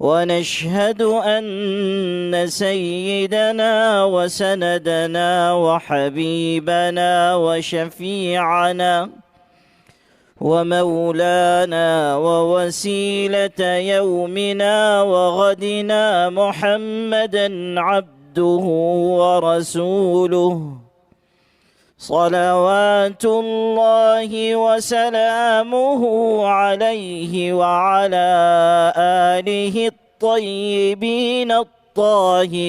ونشهد أن سيدنا وسندنا وحبيبنا وشفيعنا ومولانا ووسيلة يومنا وغدنا محمدا عبده ورسوله صلوات الله وسلامه عليه وعلى آله الطيبين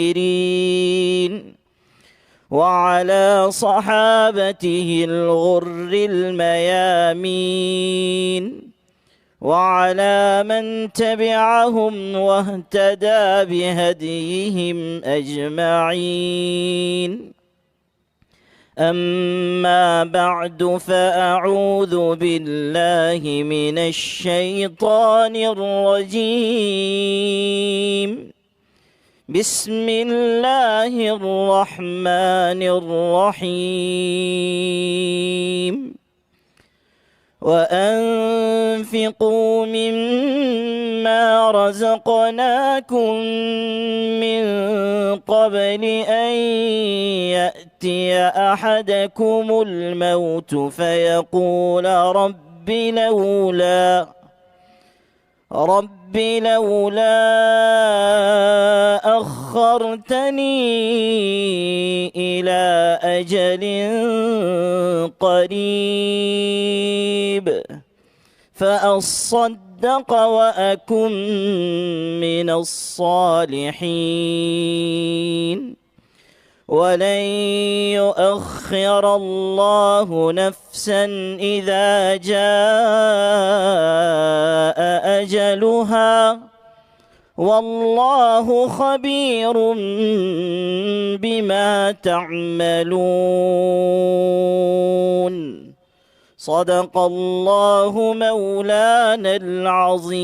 الطاهرين وعلى صحابته الغر الميامين وعلى من تبعهم واهتدى بهديهم أجمعين. أما بعد فأعوذ بالله من الشيطان الرجيم. بسم الله الرحمن الرحيم. وأنفقوا مما رزقناكم من قبل أن يأتي أحدكم الموت فيقول رب لولا أخرتني إلى أجل قريب فأصدق وأكن من الصالحين ولن يؤخر الله نفسا إذا جاء أجلها والله خبير بما تعملون. صدق الله مولانا العظيم.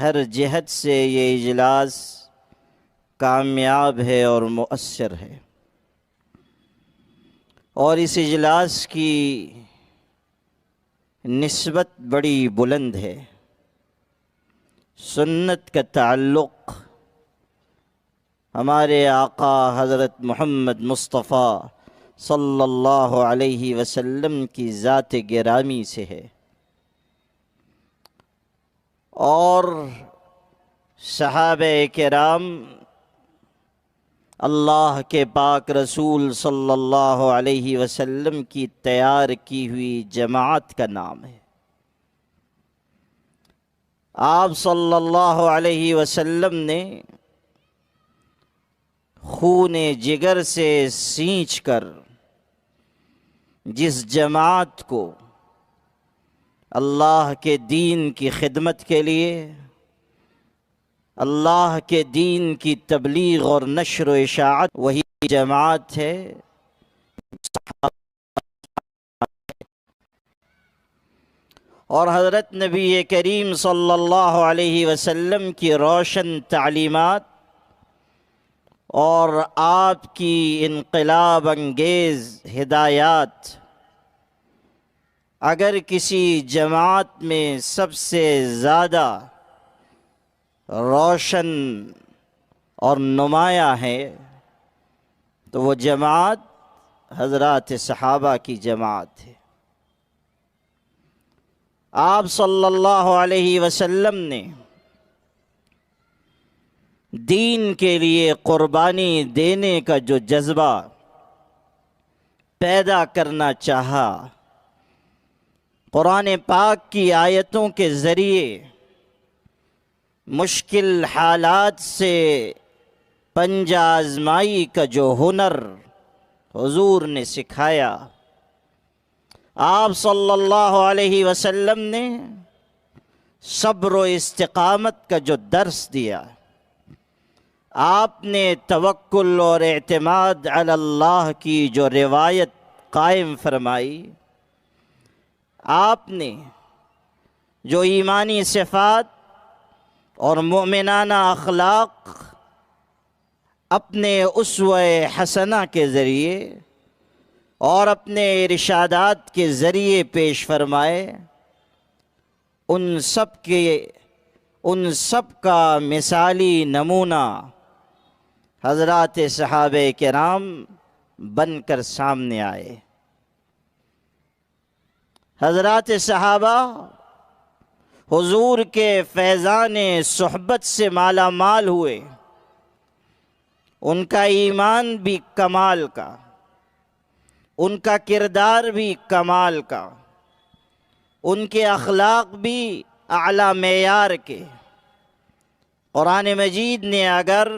ہر جہت سے یہ اجلاس کامیاب ہے اور مؤثر ہے، اور اس اجلاس کی نسبت بڑی بلند ہے۔ سنت کا تعلق ہمارے آقا حضرت محمد مصطفیٰ صلی اللہ علیہ وسلم کی ذات گرامی سے ہے، اور صحابہ کرام اللہ کے پاک رسول صلی اللہ علیہ وسلم کی تیار کی ہوئی جماعت کا نام ہے۔ آپ صلی اللہ علیہ وسلم نے خون جگر سے سینچ کر جس جماعت کو اللہ کے دین کی خدمت کے لیے، اللہ کے دین کی تبلیغ اور نشر و اشاعت، وہی جماعت ہے اور حضرت نبی کریم صلی اللہ علیہ وسلم کی روشن تعلیمات اور آپ کی انقلاب انگیز ہدایات اگر کسی جماعت میں سب سے زیادہ روشن اور نمایاں ہے تو وہ جماعت حضرات صحابہ کی جماعت ہے۔ آپ صلی اللہ علیہ وسلم نے دین کے لیے قربانی دینے کا جو جذبہ پیدا کرنا چاہا، قرآن پاک کی آیتوں کے ذریعے مشکل حالات سے پنجہ آزمائی کا جو ہنر حضور نے سکھایا، آپ صلی اللہ علیہ وسلم نے صبر و استقامت کا جو درس دیا، آپ نے توکل اور اعتماد علی اللہ کی جو روایت قائم فرمائی، آپ نے جو ایمانی صفات اور مومنانہ اخلاق اپنے اسوہ حسنہ کے ذریعے اور اپنے ارشادات کے ذریعے پیش فرمائے، ان سب کا مثالی نمونہ حضرات صحابہ کرام بن کر سامنے آئے۔ حضرات صحابہ حضور کے فیضان صحبت سے مالا مال ہوئے، ان کا ایمان بھی کمال کا، ان کا کردار بھی کمال کا، ان کے اخلاق بھی اعلیٰ معیار کے۔ قرآن مجید نے اگر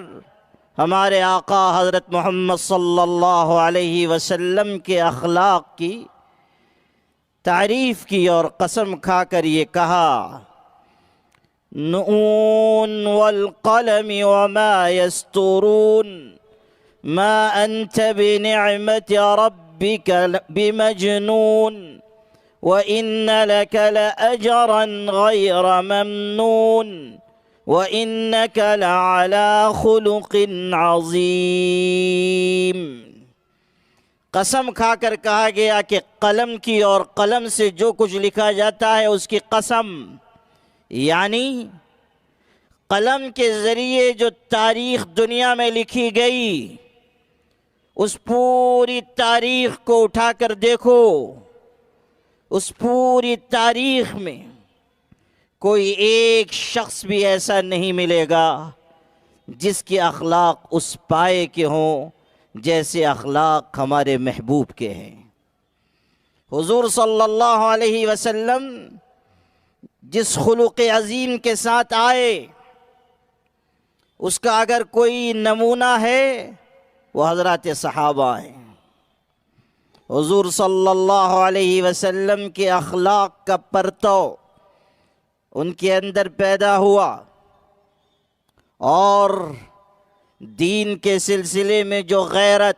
ہمارے آقا حضرت محمد صلی اللہ علیہ وسلم کے اخلاق کی تعریف کی اور قسم کھا کر یہ کہا، نون والقلم وما يسطرون ما انت بنعمت ربك بمجنون وان لك لاجرا غير ممنون وانك لعلى خلق عظيم۔ قسم کھا کر کہا گیا کہ قلم کی اور قلم سے جو کچھ لکھا جاتا ہے اس کی قسم، یعنی قلم کے ذریعے جو تاریخ دنیا میں لکھی گئی، اس پوری تاریخ کو اٹھا کر دیکھو، اس پوری تاریخ میں کوئی ایک شخص بھی ایسا نہیں ملے گا جس کے اخلاق اس پائے کے ہوں جیسے اخلاق ہمارے محبوب کے ہیں۔ حضور صلی اللہ علیہ وسلم جس خلق عظیم کے ساتھ آئے، اس کا اگر کوئی نمونہ ہے وہ حضرات صحابہ ہیں۔ حضور صلی اللہ علیہ وسلم کے اخلاق کا پرتو ان کے اندر پیدا ہوا، اور دین کے سلسلے میں جو غیرت،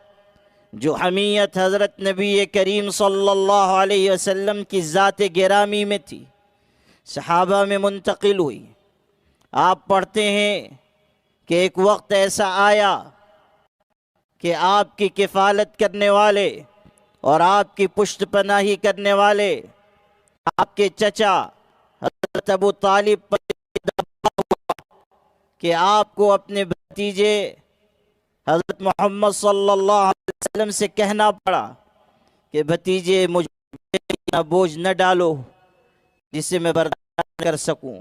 جو حمیت حضرت نبی کریم صلی اللہ علیہ وسلم کی ذات گرامی میں تھی، صحابہ میں منتقل ہوئی۔ آپ پڑھتے ہیں کہ ایک وقت ایسا آیا کہ آپ کی کفالت کرنے والے اور آپ کی پشت پناہی کرنے والے آپ کے چچا حضرت ابو طالب پر کہ آپ کو اپنے بھتیجے حضرت محمد صلی اللہ علیہ وسلم سے کہنا پڑا کہ بھتیجے مجھ پر بوجھ نہ ڈالو جسے میں برداشت کر سکوں.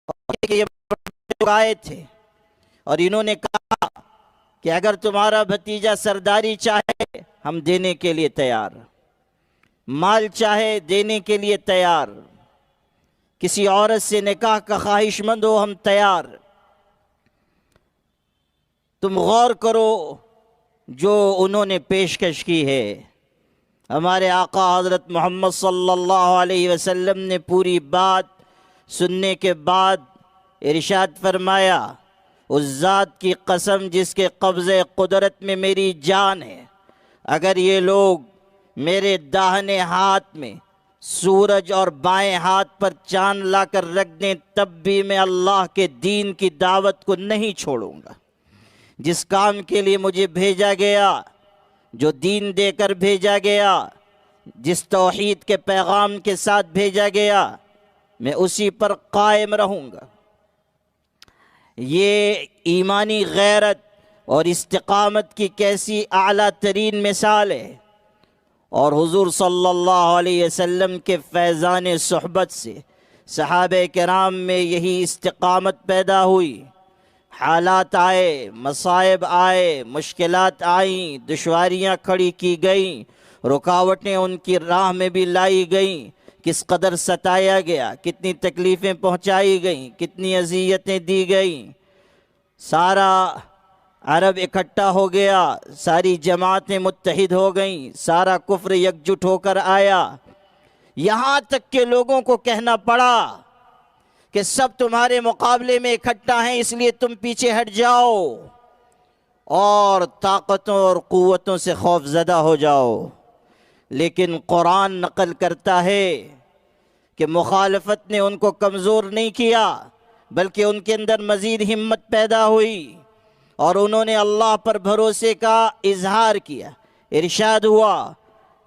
اور یہ لوگ آئے تھے اور انہوں نے کہا کہ اگر تمہارا بھتیجا سرداری چاہے ہم دینے کے لیے تیار، مال چاہے دینے کے لیے تیار، کسی عورت سے نکاح کا خواہش مند ہو ہم تیار. تم غور کرو جو انہوں نے پیشکش کی ہے. ہمارے آقا حضرت محمد صلی اللہ علیہ وسلم نے پوری بات سننے کے بعد ارشاد فرمایا، اس ذات کی قسم جس کے قبضے قدرت میں میری جان ہے، اگر یہ لوگ میرے داہنے ہاتھ میں سورج اور بائیں ہاتھ پر چاند لا کر رکھ دیں تب بھی میں اللہ کے دین کی دعوت کو نہیں چھوڑوں گا. جس کام کے لیے مجھے بھیجا گیا، جو دین دے کر بھیجا گیا، جس توحید کے پیغام کے ساتھ بھیجا گیا، میں اسی پر قائم رہوں گا. یہ ایمانی غیرت اور استقامت کی کیسی اعلیٰ ترین مثال ہے. اور حضور صلی اللہ علیہ وسلم کے فیضان صحبت سے صحابہ کرام میں یہی استقامت پیدا ہوئی. حالات آئے، مصائب آئے، مشکلات آئیں، دشواریاں کھڑی کی گئیں، رکاوٹیں ان کی راہ میں بھی لائی گئیں. کس قدر ستایا گیا، کتنی تکلیفیں پہنچائی گئیں، کتنی اذیتیں دی گئیں. سارا عرب اکٹھا ہو گیا، ساری جماعتیں متحد ہو گئیں، سارا کفر یکجٹ ہو کر آیا. یہاں تک کہ لوگوں کو کہنا پڑا کہ سب تمہارے مقابلے میں اکٹھا ہیں، اس لیے تم پیچھے ہٹ جاؤ اور طاقتوں اور قوتوں سے خوف زدہ ہو جاؤ. لیکن قرآن نقل کرتا ہے کہ مخالفت نے ان کو کمزور نہیں کیا، بلکہ ان کے اندر مزید ہمت پیدا ہوئی اور انہوں نے اللہ پر بھروسے کا اظہار کیا. ارشاد ہوا،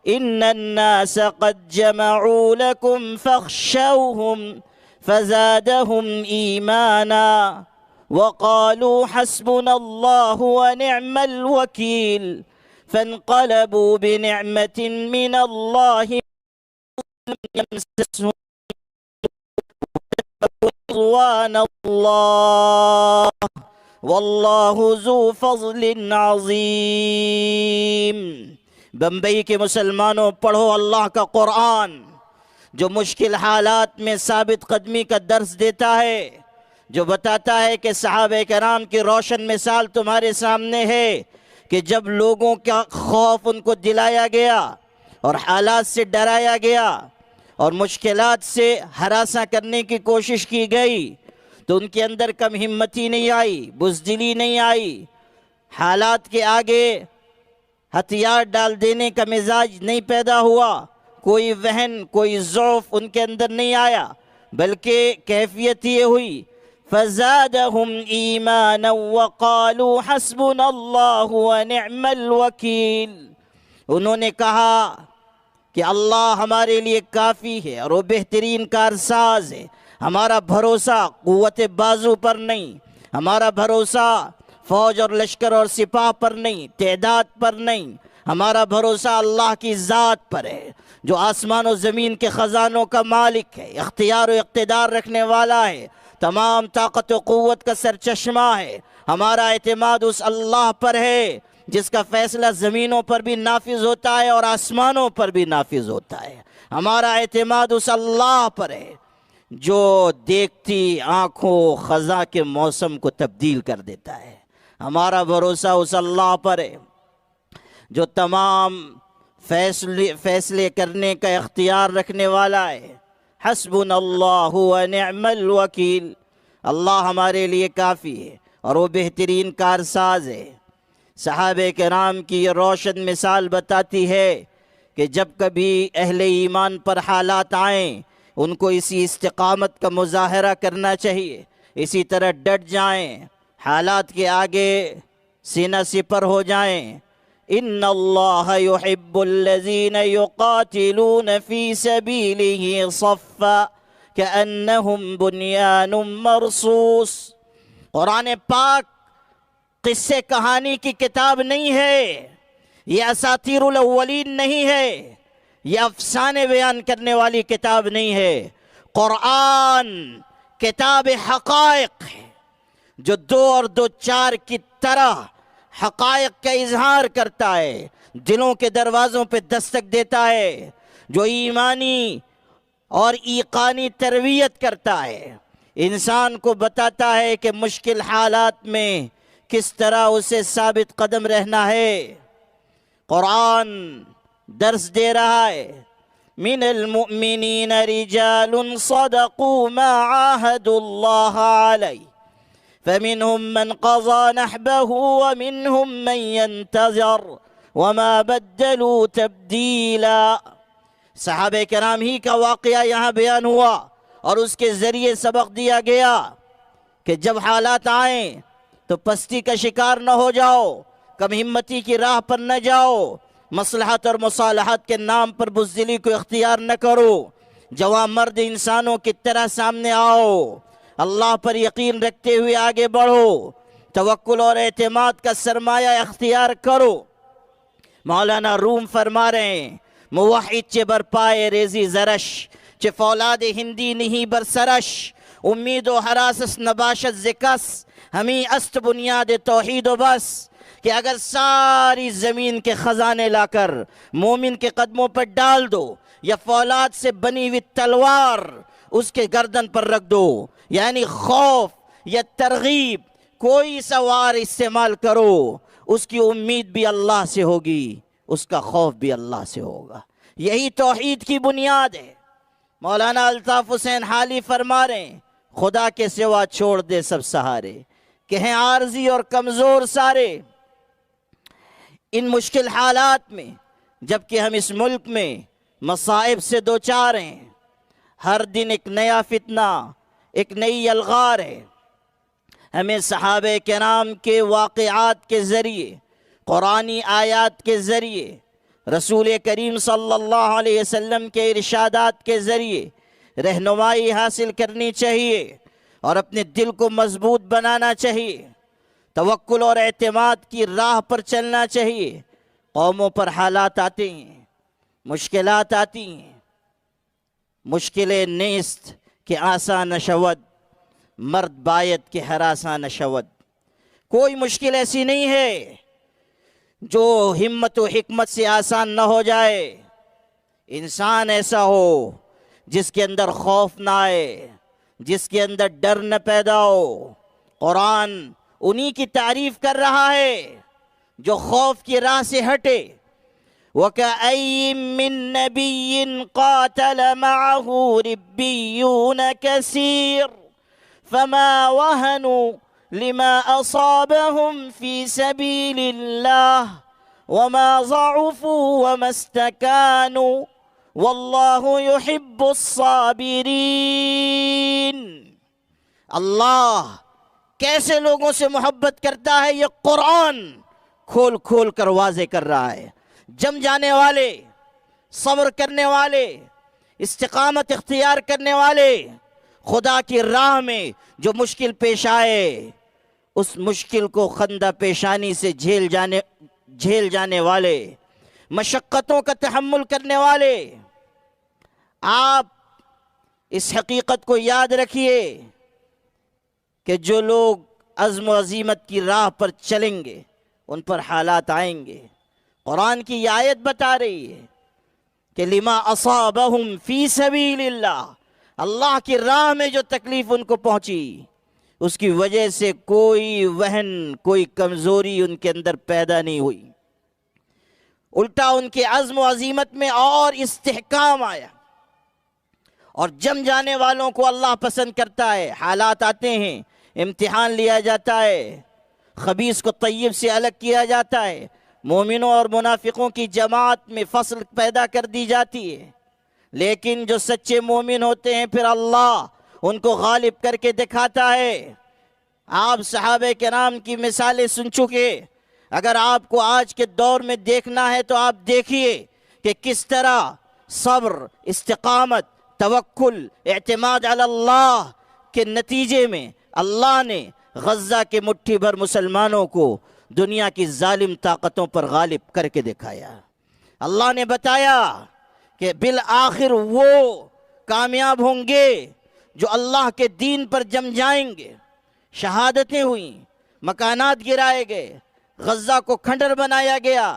ان الناس قد جمعوا لكم فاخشوهم فزادهم ایمانا وقالوا حسبنا الله ونعم الوکیل فانقلبوا بنعمة من الله يمسسهم رضوان الله واللہ ذو فضل عظیم. بمبئی کے مسلمانوں، پڑھو اللہ کا قرآن جو مشکل حالات میں ثابت قدمی کا درس دیتا ہے، جو بتاتا ہے کہ صحابہ کرام کی روشن مثال تمہارے سامنے ہے کہ جب لوگوں کا خوف ان کو دلایا گیا اور حالات سے ڈرایا گیا اور مشکلات سے ہراساں کرنے کی کوشش کی گئی تو ان کے اندر کم ہمتی نہیں آئی، بزدلی نہیں آئی، حالات کے آگے ہتھیار ڈال دینے کا مزاج نہیں پیدا ہوا، کوئی وہن، کوئی ضعف ان کے اندر نہیں آیا، بلکہ کیفیت یہ ہوئی فَزَادَهُمْ إِيمَانًا وَقَالُوا حَسْبُنَا اللَّهُ وَنِعْمَ الْوَكِيلُ. انہوں نے کہا کہ اللہ ہمارے لیے کافی ہے اور وہ بہترین کارساز ہے. ہمارا بھروسہ قوت بازو پر نہیں، ہمارا بھروسہ فوج اور لشکر اور سپاہ پر نہیں، تعداد پر نہیں، ہمارا بھروسہ اللہ کی ذات پر ہے جو آسمان و زمین کے خزانوں کا مالک ہے، اختیار و اقتدار رکھنے والا ہے، تمام طاقت و قوت کا سرچشمہ ہے. ہمارا اعتماد اس اللہ پر ہے جس کا فیصلہ زمینوں پر بھی نافذ ہوتا ہے اور آسمانوں پر بھی نافذ ہوتا ہے. ہمارا اعتماد اس اللہ پر ہے جو دیکھتی آنکھوں خزاں کے موسم کو تبدیل کر دیتا ہے. ہمارا بھروسہ اس اللہ پر ہے جو تمام فیصلے کرنے کا اختیار رکھنے والا ہے. حسبنا اللہ ونعم الوکیل. اللہ ہمارے لیے کافی ہے اور وہ بہترین کارساز ہے. صحابہ کرام کی یہ روشن مثال بتاتی ہے کہ جب کبھی اہل ایمان پر حالات آئیں ان کو اسی استقامت کا مظاہرہ کرنا چاہیے، اسی طرح ڈٹ جائیں، حالات کے آگے سینہ سپر ہو جائیں۔ ان اللہ یحب الذین یقاتلون فی سبیلہ صفا کأنہم بنیان مرصوص۔ قرآن پاک قصے کہانی کی کتاب نہیں ہے، یہ اساطیر الاولین نہیں ہے، یہ افسانے بیان کرنے والی کتاب نہیں ہے۔ قرآن کتاب حقائق ہے، جو 2 اور 2 4 کی طرح حقائق کا اظہار کرتا ہے، دلوں کے دروازوں پہ دستک دیتا ہے، جو ایمانی اور ایقانی تربیت کرتا ہے، انسان کو بتاتا ہے کہ مشکل حالات میں کس طرح اسے ثابت قدم رہنا ہے۔ قرآن درس دے رہا ہے، من المؤمنین رجال صدقوا ما عاهدوا اللہ علیہ فمنهم من قضى نحبه ومنهم من ينتظر وما بدلوا تبدیلا۔ صحابہ کرام ہی کا واقعہ یہاں بیان ہوا اور اس کے ذریعے سبق دیا گیا کہ جب حالات آئیں تو پستی کا شکار نہ ہو جاؤ، کم ہمتی کی راہ پر نہ جاؤ، مصلحت اور مصالحت کے نام پر بزدلی کو اختیار نہ کرو، جوان مرد انسانوں کی طرح سامنے آؤ، اللہ پر یقین رکھتے ہوئے آگے بڑھو، توکل اور اعتماد کا سرمایہ اختیار کرو۔ مولانا روم فرما رہے ہیں، موحد چے برپائے ریزی زرش چے فولاد ہندی نہیں برسرش، امید و حراسس نباشت زکس ہمیں است بنیاد توحید و بس۔ کہ اگر ساری زمین کے خزانے لا کر مومن کے قدموں پر ڈال دو، یا فولاد سے بنی ہوئی تلوار اس کے گردن پر رکھ دو، یعنی خوف یا ترغیب کوئی سوار استعمال کرو، اس کی امید بھی اللہ سے ہوگی، اس کا خوف بھی اللہ سے ہوگا۔ یہی توحید کی بنیاد ہے۔ مولانا الطاف حسین حالی فرما رہے ہیں، خدا کے سوا چھوڑ دے سب سہارے، کہ ہیں عارضی اور کمزور سارے۔ ان مشکل حالات میں جبکہ ہم اس ملک میں مصائب سے دوچار ہیں، ہر دن ایک نیا فتنہ، ایک نئی الغار ہے، ہمیں صحابہ کرام کے واقعات کے ذریعے، قرآنی آیات کے ذریعے، رسول کریم صلی اللہ علیہ وسلم کے ارشادات کے ذریعے رہنمائی حاصل کرنی چاہیے اور اپنے دل کو مضبوط بنانا چاہیے، توکل اور اعتماد کی راہ پر چلنا چاہیے۔ قوموں پر حالات آتے ہیں، مشکلات آتی ہیں، مشکلیں نیست کہ آسان نشود، مرد باید کہ ہراساں نشود۔ کوئی مشکل ایسی نہیں ہے جو ہمت و حکمت سے آسان نہ ہو جائے۔ انسان ایسا ہو جس کے اندر خوف نہ آئے، جس کے اندر ڈر نہ پیدا ہو۔ قرآن انہی کی تعریف کر رہا ہے جو خوف کی راہ سے ہٹے۔ وَكَأَيٍّ مِّن نَّبِيٍّ قَاتَلَ مَعَهُ رِبِّيُّونَ كَثِيرٌ فَمَا وَهَنُوا لِمَا أَصَابَهُمْ فِي سَبِيلِ اللَّهِ وَمَا ضَعُفُوا وَمَا اسْتَكَانُوا وَاللَّهُ يُحِبُّ الصَّابِرِينَ۔ اللہ کیسے لوگوں سے محبت کرتا ہے، یہ قرآن کھول کھول کر واضح کر رہا ہے۔ جم جانے والے، صبر کرنے والے، استقامت اختیار کرنے والے، خدا کی راہ میں جو مشکل پیش آئے اس مشکل کو خندہ پیشانی سے جھیل جانے والے، مشقتوں کا تحمل کرنے والے۔ آپ اس حقیقت کو یاد رکھیے کہ جو لوگ عزم و عزیمت کی راہ پر چلیں گے ان پر حالات آئیں گے۔ قرآن کی یہ آیت بتا رہی ہے کہ لما اصابہم فی سبیل اللہ، اللہ کی راہ میں جو تکلیف ان کو پہنچی اس کی وجہ سے کوئی وہن، کوئی کمزوری ان کے اندر پیدا نہیں ہوئی، الٹا ان کے عزم و عزیمت میں اور استحکام آیا۔ اور جم جانے والوں کو اللہ پسند کرتا ہے۔ حالات آتے ہیں، امتحان لیا جاتا ہے، خبیث کو طیب سے الگ کیا جاتا ہے، مومنوں اور منافقوں کی جماعت میں فصل پیدا کر دی جاتی ہے، لیکن جو سچے مومن ہوتے ہیں پھر اللہ ان کو غالب کر کے دکھاتا ہے۔ آپ صحابہ کرام کی مثالیں سن چکے، اگر آپ کو آج کے دور میں دیکھنا ہے تو آپ دیکھیے کہ کس طرح صبر، استقامت، توکل، اعتماد علی اللہ کے نتیجے میں اللہ نے غزہ کے مٹھی بھر مسلمانوں کو دنیا کی ظالم طاقتوں پر غالب کر کے دکھایا۔ اللہ نے بتایا کہ بالآخر وہ کامیاب ہوں گے جو اللہ کے دین پر جم جائیں گے۔ شہادتیں ہوئیں، مکانات گرائے گئے، غزہ کو کھنڈر بنایا گیا،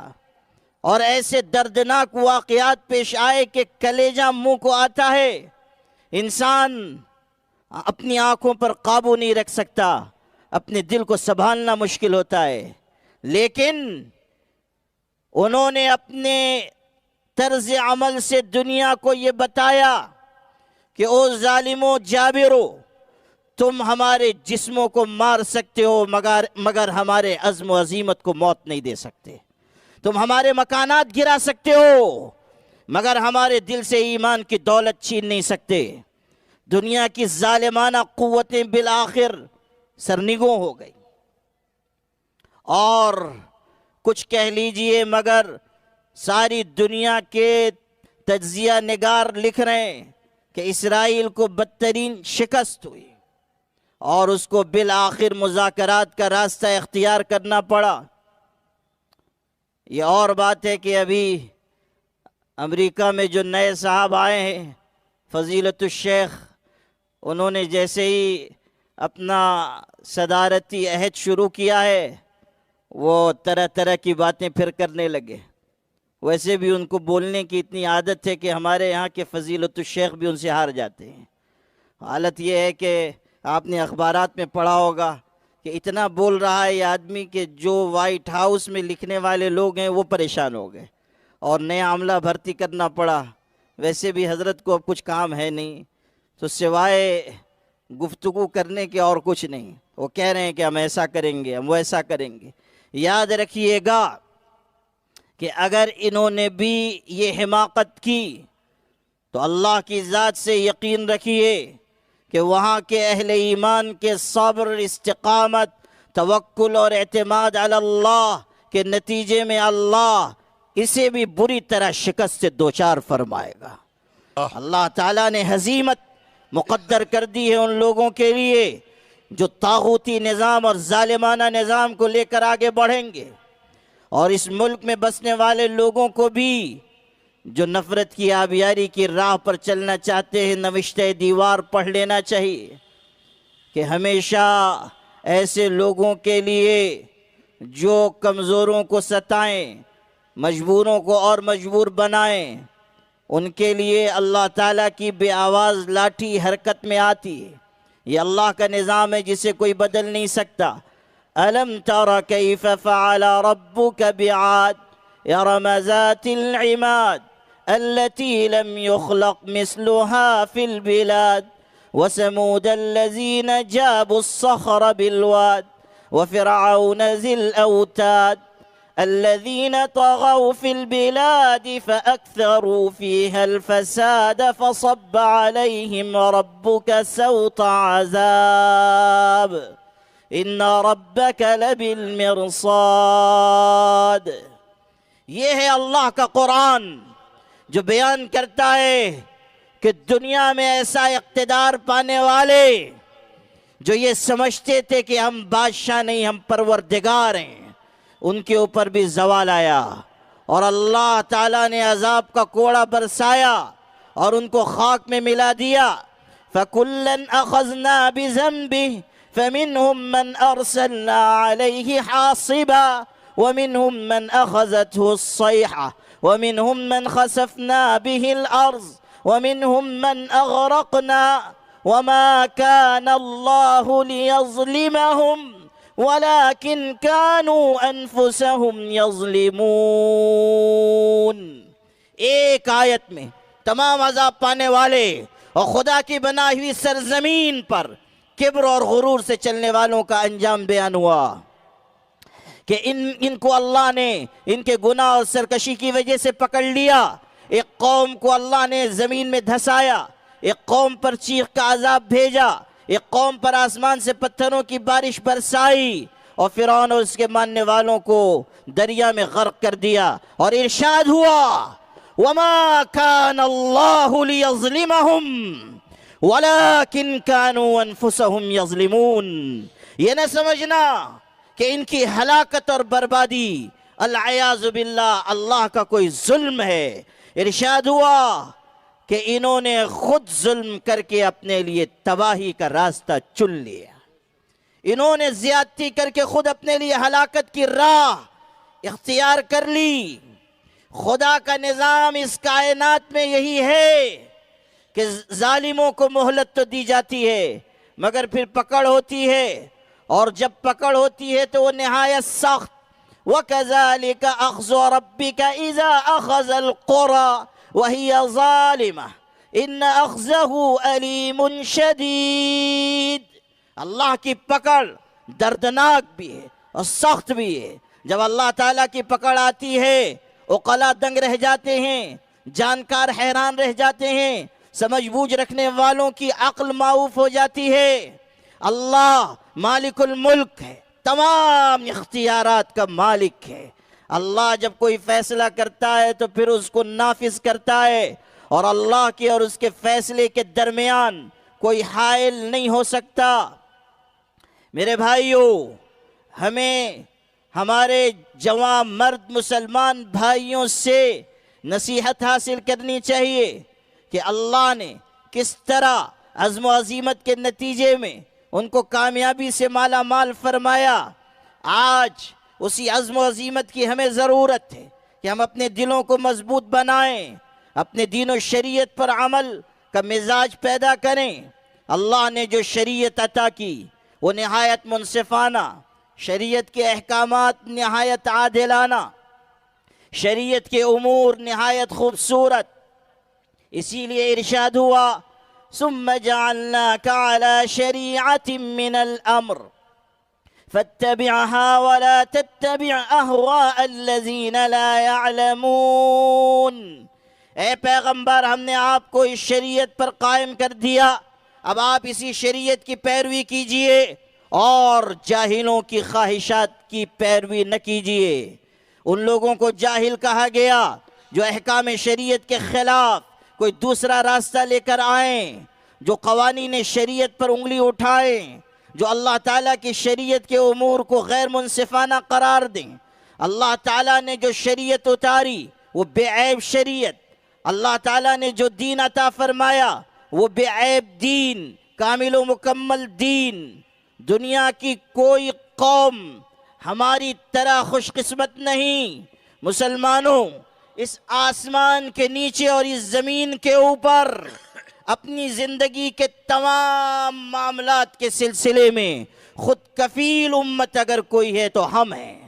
اور ایسے دردناک واقعات پیش آئے کہ کلیجہ منہ کو آتا ہے۔ انسان اپنی آنکھوں پر قابو نہیں رکھ سکتا، اپنے دل کو سنبھالنا مشکل ہوتا ہے، لیکن انہوں نے اپنے طرز عمل سے دنیا کو یہ بتایا کہ او ظالمو جابرو، تم ہمارے جسموں کو مار سکتے ہو مگر ہمارے عزم و عزیمت کو موت نہیں دے سکتے۔ تم ہمارے مکانات گرا سکتے ہو مگر ہمارے دل سے ایمان کی دولت چھین نہیں سکتے۔ دنیا کی ظالمانہ قوتیں بالآخر سرنگوں ہو گئی، اور کچھ کہہ لیجئے مگر ساری دنیا کے تجزیہ نگار لکھ رہے ہیں کہ اسرائیل کو بدترین شکست ہوئی، اور اس کو بالآخر مذاکرات کا راستہ اختیار کرنا پڑا۔ یہ اور بات ہے کہ ابھی امریکہ میں جو نئے صاحب آئے ہیں، فضیلت الشیخ، انہوں نے جیسے ہی اپنا صدارتی عہد شروع کیا ہے وہ طرح طرح کی باتیں پھر کرنے لگے۔ ویسے بھی ان کو بولنے کی اتنی عادت ہے کہ ہمارے یہاں کے فضیلت الشیخ بھی ان سے ہار جاتے ہیں۔ حالت یہ ہے کہ آپ نے اخبارات میں پڑھا ہوگا کہ اتنا بول رہا ہے یہ آدمی کہ جو وائٹ ہاؤس میں لکھنے والے لوگ ہیں وہ پریشان ہو گئے، اور نیا عملہ بھرتی کرنا پڑا۔ ویسے بھی حضرت کو اب کچھ کام ہے نہیں تو سوائے گفتگو کرنے کے اور کچھ نہیں۔ وہ کہہ رہے ہیں کہ ہم ایسا کریں گے، ہم ویسا کریں گے۔ یاد رکھیے گا کہ اگر انہوں نے بھی یہ حماقت کی تو اللہ کی ذات سے یقین رکھیے کہ وہاں کے اہل ایمان کے صبر، استقامت، توکل اور اعتماد علی اللہ کے نتیجے میں اللہ اسے بھی بری طرح شکست سے دوچار فرمائے گا۔ اللہ تعالیٰ نے ہزیمت مقدر کر دی ہے ان لوگوں کے لیے جو طاغوتی نظام اور ظالمانہ نظام کو لے کر آگے بڑھیں گے، اور اس ملک میں بسنے والے لوگوں کو بھی جو نفرت کی آبیاری کی راہ پر چلنا چاہتے ہیں نوشتہ دیوار پڑھ لینا چاہیے کہ ہمیشہ ایسے لوگوں کے لیے جو کمزوروں کو ستائیں، مجبوروں کو اور مجبور بنائیں، ان کے لیے اللہ تعالیٰ کی بے آواز لاٹھی حرکت میں آتی ہے۔ یہ اللہ کا نظام ہے جسے کوئی بدل نہیں سکتا۔ أَلَمْ تَرَ كَيْفَ فَعَلَ رَبُّكَ بِعَادٍ إِرَمَ ذَاتِ الْعِمَادِ التي لم يخلق مثلها في البلاد وثمود الذين جابوا الصخر بالواد وفرعون ذي الأوتاد الذين طغوا في البلاد فأكثروا فيها الفساد فصب عليهم ربك سوط عذاب إن ربك لبالمرصاد۔ یہ ہے اللہ کا قرآن جو بیان کرتا ہے کہ دنیا میں ایسا اقتدار پانے والے جو یہ سمجھتے تھے کہ ہم بادشاہ نہیں ہم پروردگار ہیں، ان کے اوپر بھی زوال آیا، اور اللہ تعالیٰ نے عذاب کا کوڑا برسایا اور ان کو خاک میں ملا دیا۔ فَكُلًّا أَخَذْنَا بِذَنبِهِ فَمِنْهُمْ مَنْ أَرْسَلْنَا عَلَيْهِ حَاصِبًا وَمِنْهُمْ مَنْ أَخَذَتْهُ الصَّيْحَةُ ومنهم من خسفنا به الأرض ومنهم من أغرقنا وما كان الله ليظلمهم ولكن كانوا أنفسهم يظلمون۔ ایک آیت میں تمام عذاب پانے والے اور خدا کی بنائی ہوئی سرزمین پر کبر اور غرور سے چلنے والوں کا انجام بیان ہوا کہ ان کو اللہ نے ان کے گناہ اور سرکشی کی وجہ سے پکڑ لیا۔ ایک قوم کو اللہ نے زمین میں دھسایا، ایک قوم پر چیخ کا عذاب بھیجا، ایک قوم پر آسمان سے پتھروں کی بارش برسائی اور فرعون اور اس کے ماننے والوں کو دریا میں غرق کر دیا، اور ارشاد ہوا وَمَا كَانَ اللَّهُ لِيَظْلِمَهُمْ وَلَكِنْ كَانُوا أَنفُسَهُمْ يَظْلِمُونَ۔ یہ نہ سمجھنا کہ ان کی ہلاکت اور بربادی العیاذ باللہ اللہ کا کوئی ظلم ہے۔ ارشاد ہوا کہ انہوں نے خود ظلم کر کے اپنے لیے تباہی کا راستہ چن لیا، انہوں نے زیادتی کر کے خود اپنے لیے ہلاکت کی راہ اختیار کر لی۔ خدا کا نظام اس کائنات میں یہی ہے کہ ظالموں کو مہلت تو دی جاتی ہے مگر پھر پکڑ ہوتی ہے، اور جب پکڑ ہوتی ہے تو وہ نہایت سخت۔ وَكَذَلِكَ أَخْذُ رَبِّكَ إِذَا أَخَذَ الْقُرَى وَهِيَ ظَالِمَةٌ إِنَّ أَخْذَهُ أَلِيمٌ شَدِيد۔ اللہ کی پکڑ دردناک بھی ہے اور سخت بھی ہے۔ جب اللہ تعالیٰ کی پکڑ آتی ہے عقلاء دنگ رہ جاتے ہیں، جانکار حیران رہ جاتے ہیں، سمجھ بوجھ رکھنے والوں کی عقل معوف ہو جاتی ہے۔ اللہ مالک الملک ہے، تمام اختیارات کا مالک ہے۔ اللہ جب کوئی فیصلہ کرتا ہے تو پھر اس کو نافذ کرتا ہے، اور اللہ کے اور اس کے فیصلے کے درمیان کوئی حائل نہیں ہو سکتا۔ میرے بھائیوں، ہمیں ہمارے جوان مرد مسلمان بھائیوں سے نصیحت حاصل کرنی چاہیے کہ اللہ نے کس طرح عزم و عزیمت کے نتیجے میں ان کو کامیابی سے مالا مال فرمایا۔ آج اسی عزم و عزیمت کی ہمیں ضرورت ہے کہ ہم اپنے دلوں کو مضبوط بنائیں، اپنے دین و شریعت پر عمل کا مزاج پیدا کریں۔ اللہ نے جو شریعت عطا کی وہ نہایت منصفانہ، شریعت کے احکامات نہایت عادلانہ، شریعت کے امور نہایت خوبصورت۔ اسی لیے ارشاد ہوا ثم جعلناك على شریعت من الامر فاتبعها ولا تتبع اهواء الذين لا يعلمون۔ اے پیغمبر، ہم نے آپ کو اس شریعت پر قائم کر دیا، اب آپ اسی شریعت کی پیروی کیجئے اور جاہلوں کی خواہشات کی پیروی نہ کیجئے۔ ان لوگوں کو جاہل کہا گیا جو احکام شریعت کے خلاف کوئی دوسرا راستہ لے کر آئیں، جو قوانین شریعت پر انگلی اٹھائیں، جو اللہ تعالیٰ کی شریعت کے امور کو غیر منصفانہ قرار دیں۔ اللہ تعالیٰ نے جو شریعت اتاری وہ بے عیب شریعت، اللہ تعالیٰ نے جو دین عطا فرمایا وہ بے عیب دین، کامل و مکمل دین۔ دنیا کی کوئی قوم ہماری طرح خوش قسمت نہیں۔ مسلمانوں، اس آسمان کے نیچے اور اس زمین کے اوپر اپنی زندگی کے تمام معاملات کے سلسلے میں خود کفیل امت اگر کوئی ہے تو ہم ہیں۔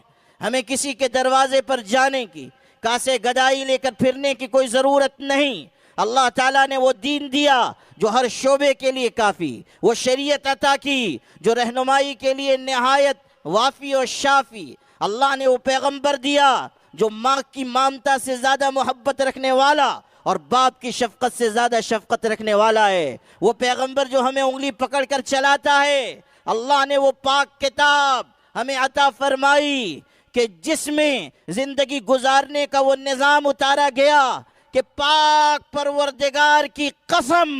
ہمیں کسی کے دروازے پر جانے کی، کاسے گدائی لے کر پھرنے کی کوئی ضرورت نہیں۔ اللہ تعالیٰ نے وہ دین دیا جو ہر شعبے کے لیے کافی، وہ شریعت عطا کی جو رہنمائی کے لیے نہایت وافی اور شافی۔ اللہ نے وہ پیغمبر دیا جو ماں کی ممتا سے زیادہ محبت رکھنے والا اور باپ کی شفقت سے زیادہ شفقت رکھنے والا ہے۔ وہ پیغمبر جو ہمیں انگلی پکڑ کر چلاتا ہے۔ اللہ نے وہ پاک کتاب ہمیں عطا فرمائی کہ جس میں زندگی گزارنے کا وہ نظام اتارا گیا کہ پاک پروردگار کی قسم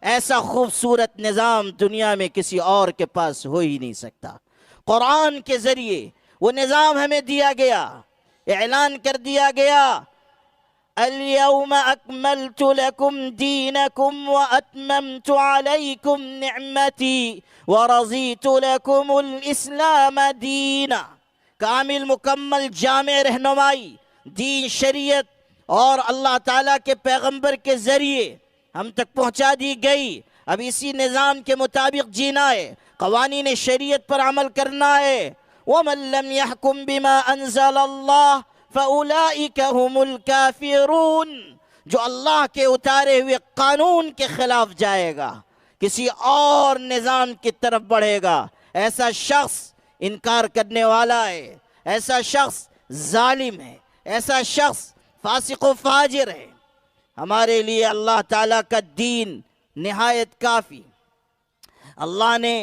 ایسا خوبصورت نظام دنیا میں کسی اور کے پاس ہو ہی نہیں سکتا۔ قرآن کے ذریعے وہ نظام ہمیں دیا گیا، اعلان کر دیا گیا اليوم اکملت لکم دینکم واتممت علیکم نعمتی ورضیت لکم الاسلام دینا۔ کامل مکمل جامع رہنمائی، دین شریعت اور اللہ تعالیٰ کے پیغمبر کے ذریعے ہم تک پہنچا دی گئی۔ اب اسی نظام کے مطابق جینا ہے، قوانین شریعت پر عمل کرنا ہے۔ وَمَن لَّمْ يَحْكُم بِمَا أَنزَلَ اللَّهُ فَأُولَٰئِكَ هُمُ الْكَافِرُونَ۔ جو اللہ کے اتارے ہوئے قانون کے خلاف جائے گا، کسی اور نظام کی طرف بڑھے گا، ایسا شخص انکار کرنے والا ہے، ایسا شخص ظالم ہے، ایسا شخص فاسق و فاجر ہے۔ ہمارے لیے اللہ تعالیٰ کا دین نہایت کافی۔ اللہ نے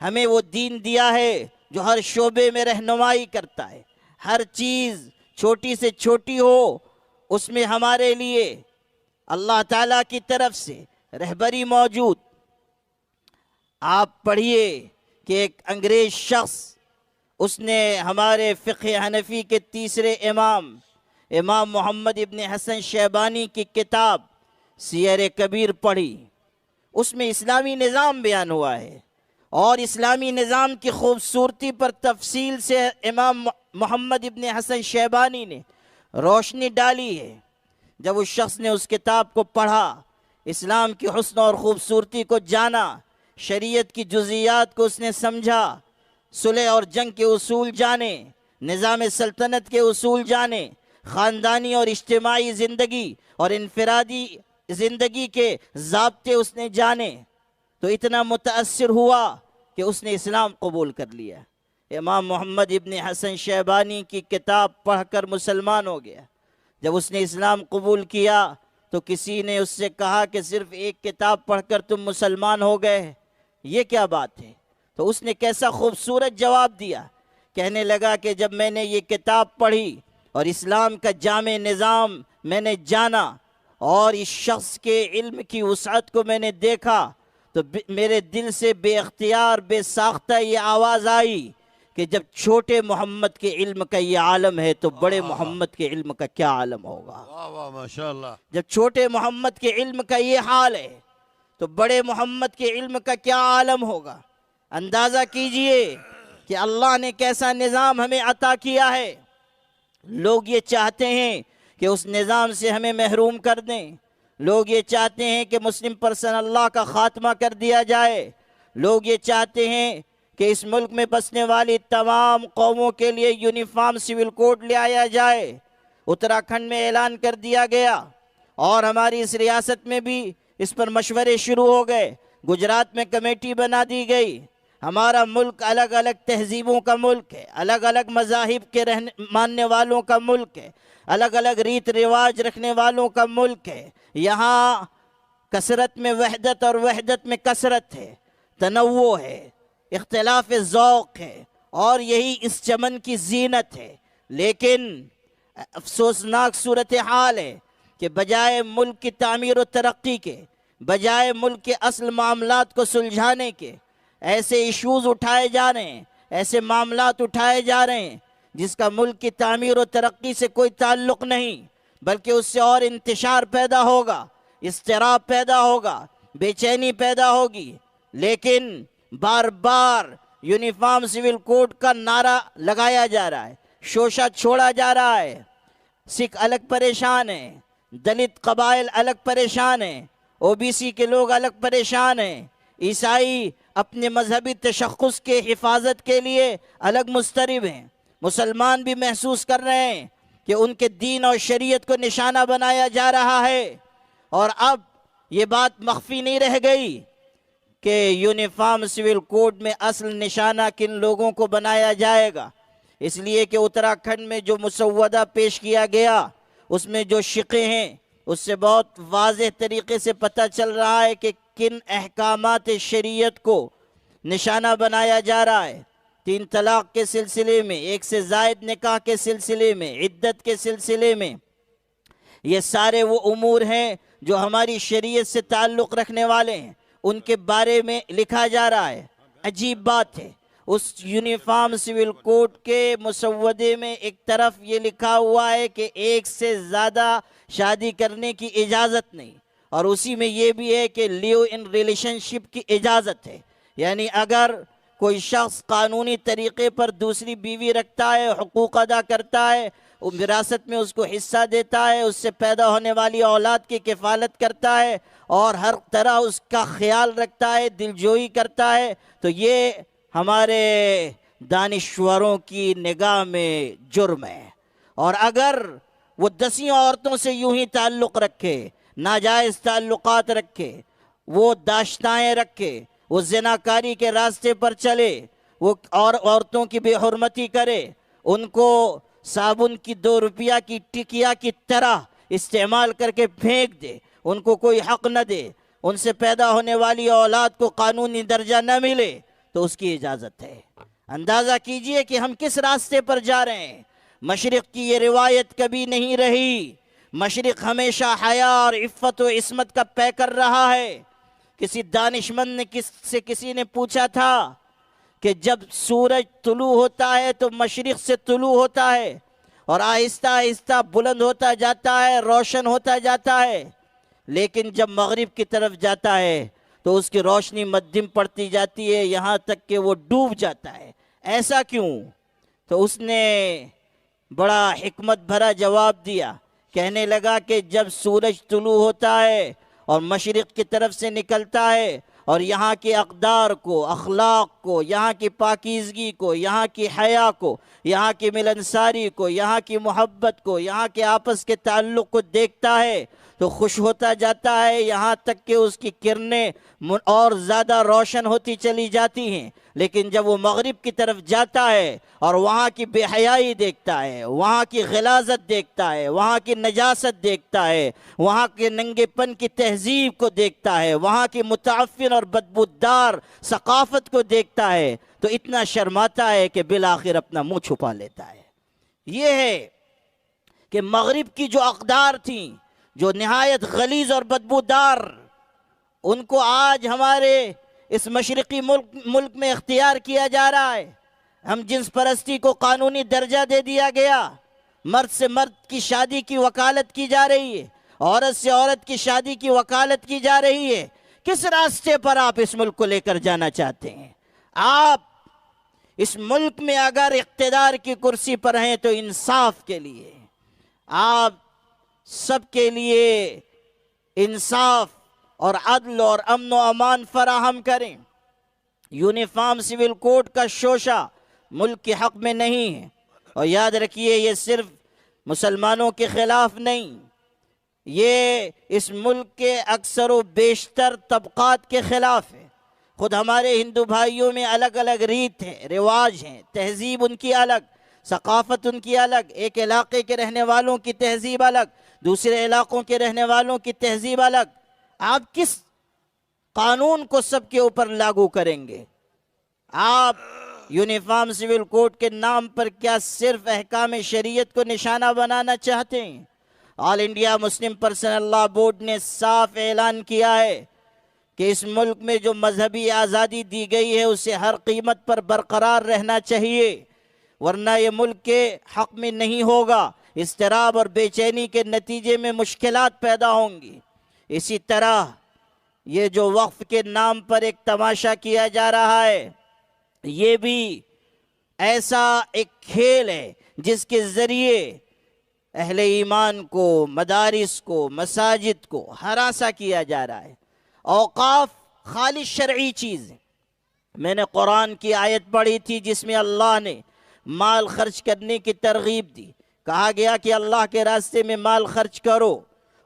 ہمیں وہ دین دیا ہے جو ہر شعبے میں رہنمائی کرتا ہے، ہر چیز چھوٹی سے چھوٹی ہو اس میں ہمارے لیے اللہ تعالیٰ کی طرف سے رہبری موجود۔ آپ پڑھیے کہ ایک انگریز شخص، اس نے ہمارے فقہ حنفی کے تیسرے امام محمد ابن حسن شیبانی کی کتاب سیر کبیر پڑھی۔ اس میں اسلامی نظام بیان ہوا ہے، اور اسلامی نظام کی خوبصورتی پر تفصیل سے امام محمد ابن حسن شیبانی نے روشنی ڈالی ہے۔ جب اس شخص نے اس کتاب کو پڑھا، اسلام کی حسن اور خوبصورتی کو جانا، شریعت کی جزیات کو اس نے سمجھا، صلح اور جنگ کے اصول جانے، نظام سلطنت کے اصول جانے، خاندانی اور اجتماعی زندگی اور انفرادی زندگی کے ضابطے اس نے جانے، تو اتنا متاثر ہوا کہ اس نے اسلام قبول کر لیا۔ امام محمد ابن حسن شیبانی کی کتاب پڑھ کر مسلمان ہو گیا۔ جب اس نے اسلام قبول کیا تو کسی نے اس سے کہا کہ صرف ایک کتاب پڑھ کر تم مسلمان ہو گئے، یہ کیا بات ہے؟ تو اس نے کیسا خوبصورت جواب دیا، کہنے لگا کہ جب میں نے یہ کتاب پڑھی اور اسلام کا جامع نظام میں نے جانا اور اس شخص کے علم کی وسعت کو میں نے دیکھا، تو میرے دل سے بے اختیار بے ساختہ یہ آواز آئی کہ جب چھوٹے محمد کے علم کا یہ عالم ہے تو بڑے محمد کے علم کا کیا عالم ہوگا۔ واہ واہ ماشاءاللہ۔ جب چھوٹے محمد کے علم کا یہ حال ہے تو بڑے محمد کے علم کا کیا عالم ہوگا۔ اندازہ کیجئے کہ اللہ نے کیسا نظام ہمیں عطا کیا ہے۔ لوگ یہ چاہتے ہیں کہ اس نظام سے ہمیں محروم کر دیں، لوگ یہ چاہتے ہیں کہ مسلم پرسن اللہ کا خاتمہ کر دیا جائے، لوگ یہ چاہتے ہیں کہ اس ملک میں بسنے والی تمام قوموں کے لیے یونیفارم سول کوڈ لے آیا جائے۔ اتراکھنڈ میں اعلان کر دیا گیا اور ہماری اس ریاست میں بھی اس پر مشورے شروع ہو گئے، گجرات میں کمیٹی بنا دی گئی۔ ہمارا ملک الگ الگ تہذیبوں کا ملک ہے، الگ الگ مذاہب کے ماننے والوں کا ملک ہے، الگ الگ ریت رواج رکھنے والوں کا ملک ہے۔ یہاں کثرت میں وحدت اور وحدت میں کثرت ہے، تنوع ہے، اختلاف ذوق ہے، اور یہی اس چمن کی زینت ہے۔ لیکن افسوسناک صورتحال ہے کہ بجائے ملک کی تعمیر و ترقی کے، بجائے ملک کے اصل معاملات کو سلجھانے کے، ایسے ایشوز اٹھائے جا رہے ہیں، ایسے معاملات اٹھائے جا رہے ہیں جس کا ملک کی تعمیر و ترقی سے کوئی تعلق نہیں، بلکہ اس سے اور انتشار پیدا ہوگا، اضطراب پیدا ہوگا، بے چینی پیدا ہوگی۔ لیکن بار بار یونیفارم سول کوڈ کا نعرہ لگایا جا رہا ہے، شوشہ چھوڑا جا رہا ہے۔ سکھ الگ پریشان ہیں، دلت قبائل الگ پریشان ہیں، او بی سی کے لوگ الگ پریشان ہیں، عیسائی اپنے مذہبی تشخص کے حفاظت کے لیے الگ مضطرب ہیں، مسلمان بھی محسوس کر رہے ہیں کہ ان کے دین اور شریعت کو نشانہ بنایا جا رہا ہے۔ اور اب یہ بات مخفی نہیں رہ گئی کہ یونیفارم سول کوڈ میں اصل نشانہ کن لوگوں کو بنایا جائے گا، اس لیے کہ اتراکھنڈ میں جو مسودہ پیش کیا گیا اس میں جو شقیں ہیں اس سے بہت واضح طریقے سے پتہ چل رہا ہے کہ کن احکامات شریعت کو نشانہ بنایا جا رہا ہے۔ 3 طلاق کے سلسلے میں، 1 سے زائد نکاح کے سلسلے میں، عدت کے سلسلے میں، یہ سارے وہ امور ہیں جو ہماری شریعت سے تعلق رکھنے والے ہیں، ان کے بارے میں لکھا جا رہا ہے۔ عجیب بات ہے، اس یونیفارم سول کوڈ کے مسودے میں ایک طرف یہ لکھا ہوا ہے کہ 1 سے زیادہ شادی کرنے کی اجازت نہیں، اور اسی میں یہ بھی ہے کہ لیو ان ریلیشن شپ کی اجازت ہے، یعنی اگر کوئی شخص قانونی طریقے پر دوسری بیوی رکھتا ہے، حقوق ادا کرتا ہے، وراثت میں اس کو حصہ دیتا ہے، اس سے پیدا ہونے والی اولاد کی کفالت کرتا ہے اور ہر طرح اس کا خیال رکھتا ہے، دلجوئی کرتا ہے، تو یہ ہمارے دانشوروں کی نگاہ میں جرم ہے۔ اور اگر وہ 10 عورتوں سے یوں ہی تعلق رکھے، ناجائز تعلقات رکھے، وہ داشتائیں رکھے، وہ زناکاری کے راستے پر چلے، وہ اور عورتوں کی بے حرمتی کرے، ان کو صابن کی 2 روپیہ کی ٹکیا کی طرح استعمال کر کے پھینک دے، ان کو کوئی حق نہ دے، ان سے پیدا ہونے والی اولاد کو قانونی درجہ نہ ملے تو اس کی اجازت ہے۔ اندازہ کیجئے کہ ہم کس راستے پر جا رہے ہیں۔ مشرق کی یہ روایت کبھی نہیں رہی۔ مشرق ہمیشہ حیا اور عفت و عصمت کا پیکر رہا ہے۔ کسی دانشمند نے کسی نے پوچھا تھا کہ جب سورج طلوع ہوتا ہے تو مشرق سے طلوع ہوتا ہے اور آہستہ آہستہ بلند ہوتا جاتا ہے، روشن ہوتا جاتا ہے، لیکن جب مغرب کی طرف جاتا ہے تو اس کی روشنی مدھم پڑتی جاتی ہے یہاں تک کہ وہ ڈوب جاتا ہے۔ ایسا کیوں؟ تو اس نے بڑا حکمت بھرا جواب دیا، کہنے لگا کہ جب سورج طلوع ہوتا ہے اور مشرق کی طرف سے نکلتا ہے اور یہاں کی اقدار کو، اخلاق کو، یہاں کی پاکیزگی کو، یہاں کی حیا کو، یہاں کی ملنساری کو، یہاں کی محبت کو، یہاں کے آپس کے تعلق کو دیکھتا ہے تو خوش ہوتا جاتا ہے، یہاں تک کہ اس کی کرنیں اور زیادہ روشن ہوتی چلی جاتی ہیں۔ لیکن جب وہ مغرب کی طرف جاتا ہے اور وہاں کی بے حیائی دیکھتا ہے، وہاں کی غلاظت دیکھتا ہے، وہاں کی نجاست دیکھتا ہے، وہاں کے ننگے پن کی تہذیب کو دیکھتا ہے، وہاں کی متعفن اور بدبودار ثقافت کو دیکھتا ہے تو اتنا شرماتا ہے کہ بالآخر اپنا منہ چھپا لیتا ہے۔ یہ ہے کہ مغرب کی جو اقدار تھیں، جو نہایت غلیظ اور بدبودار، ان کو آج ہمارے اس مشرقی ملک میں اختیار کیا جا رہا ہے۔ ہم جنس پرستی کو قانونی درجہ دے دیا گیا، مرد سے مرد کی شادی کی وکالت کی جا رہی ہے، عورت سے عورت کی شادی کی وکالت کی جا رہی ہے۔ کس راستے پر آپ اس ملک کو لے کر جانا چاہتے ہیں؟ آپ اس ملک میں اگر اقتدار کی کرسی پر ہیں تو انصاف کے لیے، آپ سب کے لیے انصاف اور عدل اور امن و امان فراہم کریں۔ یونیفارم سول کوڈ کا شوشہ ملک کے حق میں نہیں ہے، اور یاد رکھیے یہ صرف مسلمانوں کے خلاف نہیں، یہ اس ملک کے اکثر و بیشتر طبقات کے خلاف ہے۔ خود ہمارے ہندو بھائیوں میں الگ الگ ریت ہیں، رواج ہیں، تہذیب ان کی الگ، ثقافت ان کی الگ، ایک علاقے کے رہنے والوں کی تہذیب الگ، دوسرے علاقوں کے رہنے والوں کی تہذیب الگ۔ آپ کس قانون کو سب کے اوپر لاگو کریں گے؟ آپ یونیفارم سول کوڈ کے نام پر کیا صرف احکام شریعت کو نشانہ بنانا چاہتے ہیں؟ آل انڈیا مسلم پرسنل لا بورڈ نے صاف اعلان کیا ہے کہ اس ملک میں جو مذہبی آزادی دی گئی ہے اسے ہر قیمت پر برقرار رہنا چاہیے، ورنہ یہ ملک کے حق میں نہیں ہوگا۔ اضطراب اور بے چینی کے نتیجے میں مشکلات پیدا ہوں گی۔ اسی طرح یہ جو وقف کے نام پر ایک تماشا کیا جا رہا ہے، یہ بھی ایسا ایک کھیل ہے جس کے ذریعے اہل ایمان کو، مدارس کو، مساجد کو ہراساں کیا جا رہا ہے۔ اوقاف خالص شرعی چیز ہے۔ میں نے قرآن کی آیت پڑھی تھی جس میں اللہ نے مال خرچ کرنے کی ترغیب دی، کہا گیا کہ اللہ کے راستے میں مال خرچ کرو،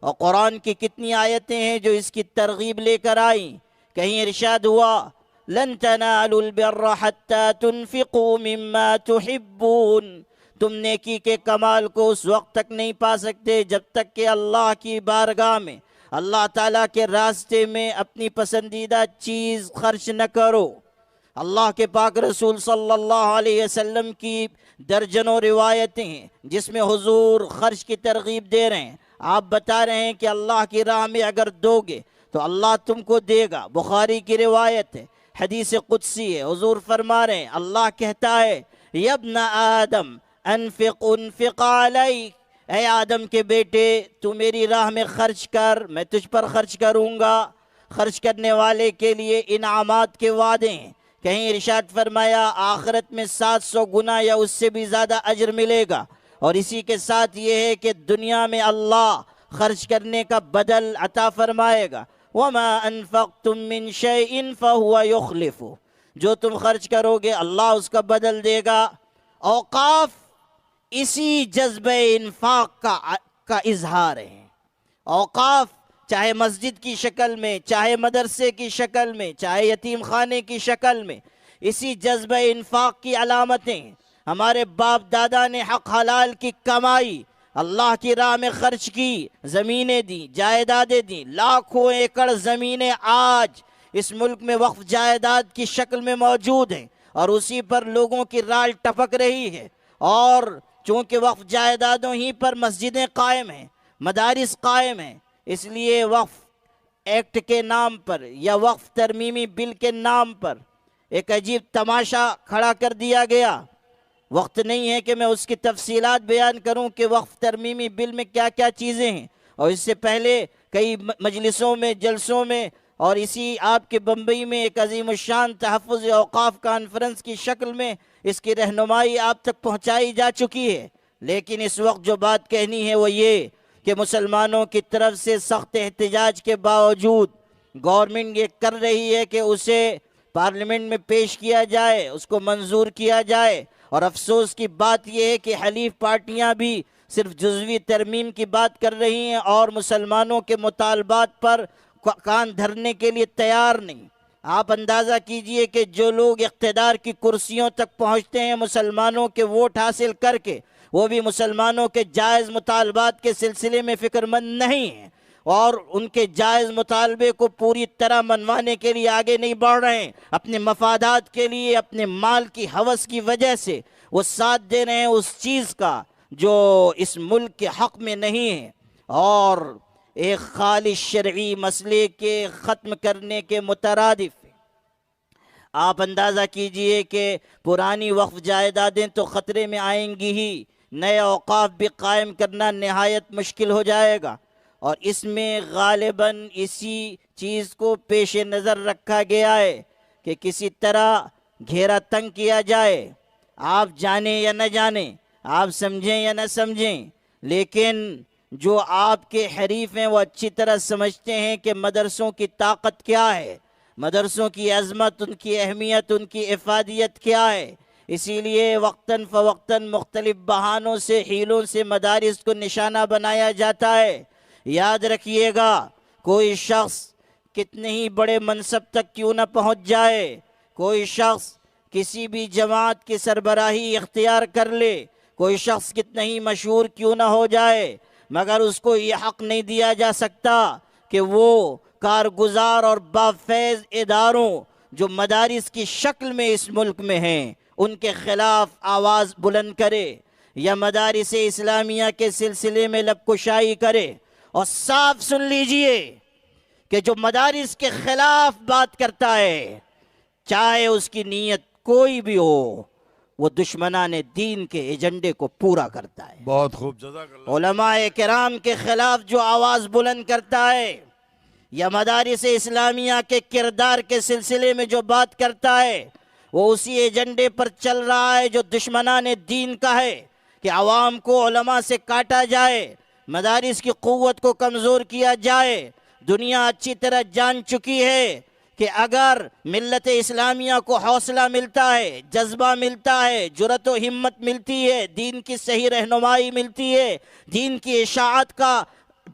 اور قرآن کی کتنی آیتیں ہیں جو اس کی ترغیب لے کر آئیں۔ کہیں ارشاد ہوا لن تنالوا البر حتى تنفقوا مما تحبون، تم نیکی کے کمال کو اس وقت تک نہیں پا سکتے جب تک کہ اللہ کی بارگاہ میں، اللہ تعالیٰ کے راستے میں اپنی پسندیدہ چیز خرچ نہ کرو۔ اللہ کے پاک رسول صلی اللہ علیہ وسلم کی درجنوں روایتیں ہیں جس میں حضور خرچ کی ترغیب دے رہے ہیں۔ آپ بتا رہے ہیں کہ اللہ کی راہ میں اگر دو گے تو اللہ تم کو دے گا۔ بخاری کی روایت ہے، حدیث قدسی ہے، حضور فرما رہے ہیں، اللہ کہتا ہے یا ابن آدم انفق انفق علیک، اے آدم کے بیٹے تو میری راہ میں خرچ کر، میں تجھ پر خرچ کروں گا۔ خرچ کرنے والے کے لیے انعامات کے وعدے ہیں۔ کہیں ارشاد فرمایا آخرت میں 700 گنا یا اس سے بھی زیادہ اجر ملے گا، اور اسی کے ساتھ یہ ہے کہ دنیا میں اللہ خرچ کرنے کا بدل عطا فرمائے گا۔ وَمَا أَنفَقْتُم مِّن شَيْءٍ فَهُوَ يُخْلِفُ، جو تم خرچ کرو گے اللہ اس کا بدل دے گا۔ اوقاف اسی جذبہ انفاق کا اظہار ہے۔ اوقاف چاہے مسجد کی شکل میں، چاہے مدرسے کی شکل میں، چاہے یتیم خانے کی شکل میں، اسی جذبہ انفاق کی علامتیں۔ ہمارے باپ دادا نے حق حلال کی کمائی اللہ کی راہ میں خرچ کی، زمینیں دیں، جائیدادیں دیں، لاکھوں ایکڑ زمینیں آج اس ملک میں وقف جائیداد کی شکل میں موجود ہیں، اور اسی پر لوگوں کی رال ٹپک رہی ہے۔ اور چونکہ وقف جائیدادوں ہی پر مسجدیں قائم ہیں، مدارس قائم ہیں، اس لیے وقف ایکٹ کے نام پر یا وقف ترمیمی بل کے نام پر ایک عجیب تماشا کھڑا کر دیا گیا۔ وقت نہیں ہے کہ میں اس کی تفصیلات بیان کروں کہ وقف ترمیمی بل میں کیا کیا چیزیں ہیں، اور اس سے پہلے کئی مجلسوں میں، جلسوں میں، اور اسی آپ کے بمبئی میں ایک عظیم الشان تحفظ اوقاف کانفرنس کی شکل میں اس کی رہنمائی آپ تک پہنچائی جا چکی ہے۔ لیکن اس وقت جو بات کہنی ہے وہ یہ کہ مسلمانوں کی طرف سے سخت احتجاج کے باوجود گورنمنٹ یہ کر رہی ہے کہ اسے پارلیمنٹ میں پیش کیا جائے، اس کو منظور کیا جائے، اور افسوس کی بات یہ ہے کہ حلیف پارٹیاں بھی صرف جزوی ترمیم کی بات کر رہی ہیں اور مسلمانوں کے مطالبات پر کان دھرنے کے لیے تیار نہیں۔ آپ اندازہ کیجئے کہ جو لوگ اقتدار کی کرسیوں تک پہنچتے ہیں مسلمانوں کے ووٹ حاصل کر کے، وہ بھی مسلمانوں کے جائز مطالبات کے سلسلے میں فکر مند نہیں ہیں، اور ان کے جائز مطالبے کو پوری طرح منوانے کے لیے آگے نہیں بڑھ رہے ہیں۔ اپنے مفادات کے لیے، اپنے مال کی ہوس کی وجہ سے وہ ساتھ دے رہے ہیں اس چیز کا جو اس ملک کے حق میں نہیں ہے، اور ایک خالص شرعی مسئلے کے ختم کرنے کے مترادف ہے۔ آپ اندازہ کیجئے کہ پرانی وقف جائیدادیں تو خطرے میں آئیں گی ہی، نئے اوقاف بھی قائم کرنا نہایت مشکل ہو جائے گا، اور اس میں غالباً اسی چیز کو پیش نظر رکھا گیا ہے کہ کسی طرح گھیرا تنگ کیا جائے۔ آپ جانیں یا نہ جانیں، آپ سمجھیں یا نہ سمجھیں، لیکن جو آپ کے حریف ہیں وہ اچھی طرح سمجھتے ہیں کہ مدرسوں کی طاقت کیا ہے، مدرسوں کی عظمت، ان کی اہمیت، ان کی افادیت کیا ہے۔ اسی لیے وقتاً فوقتاً مختلف بہانوں سے، حیلوں سے مدارس کو نشانہ بنایا جاتا ہے۔ یاد رکھیے گا، کوئی شخص کتنے ہی بڑے منصب تک کیوں نہ پہنچ جائے، کوئی شخص کسی بھی جماعت کی سربراہی اختیار کر لے، کوئی شخص کتنا ہی مشہور کیوں نہ ہو جائے، مگر اس کو یہ حق نہیں دیا جا سکتا کہ وہ کارگزار اور بافیض اداروں جو مدارس کی شکل میں اس ملک میں ہیں ان کے خلاف آواز بلند کرے، یا مدارس اسلامیہ کے سلسلے میں لب کشائی کرے۔ اور صاف سن لیجئے کہ جو مدارس کے خلاف بات کرتا ہے، چاہے اس کی نیت کوئی بھی ہو، وہ دشمنان دین کے ایجنڈے کو پورا کرتا ہے۔ بہت خوب، جزاک اللہ۔ علماء کرام کے خلاف جو آواز بلند کرتا ہے، یا مدارس اسلامیہ کے کردار کے سلسلے میں جو بات کرتا ہے، وہ اسی ایجنڈے پر چل رہا ہے جو دشمنان دین کا ہے، کہ عوام کو علماء سے کاٹا جائے، مدارس کی قوت کو کمزور کیا جائے۔ دنیا اچھی طرح جان چکی ہے کہ اگر ملت اسلامیہ کو حوصلہ ملتا ہے، جذبہ ملتا ہے، جرأت و ہمت ملتی ہے، دین کی صحیح رہنمائی ملتی ہے، دین کی اشاعت کا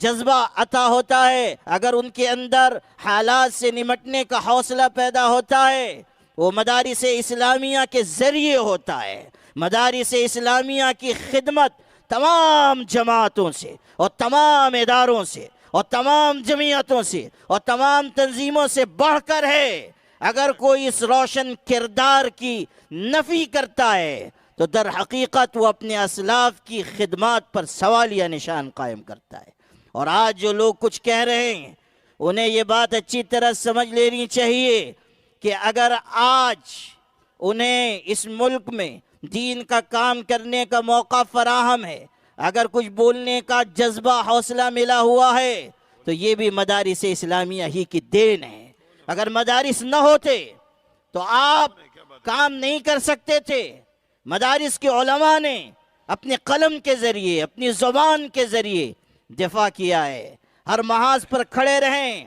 جذبہ عطا ہوتا ہے، اگر ان کے اندر حالات سے نمٹنے کا حوصلہ پیدا ہوتا ہے، وہ مدارس اسلامیہ کے ذریعے ہوتا ہے۔ مدارس اسلامیہ کی خدمت تمام جماعتوں سے اور تمام اداروں سے اور تمام جمعیتوں سے اور تمام تنظیموں سے بڑھ کر ہے۔ اگر کوئی اس روشن کردار کی نفی کرتا ہے تو در حقیقت وہ اپنے اسلاف کی خدمات پر سوالیہ نشان قائم کرتا ہے۔ اور آج جو لوگ کچھ کہہ رہے ہیں انہیں یہ بات اچھی طرح سمجھ لینی چاہیے کہ اگر آج انہیں اس ملک میں دین کا کام کرنے کا موقع فراہم ہے، اگر کچھ بولنے کا جذبہ، حوصلہ ملا ہوا ہے، تو یہ بھی مدارس اسلامیہ ہی کی دین ہے۔ اگر مدارس نہ ہوتے تو آپ کام نہیں کر سکتے تھے۔ مدارس کے علماء نے اپنے قلم کے ذریعے، اپنی زبان کے ذریعے دفاع کیا ہے، ہر محاذ پر کھڑے رہیں۔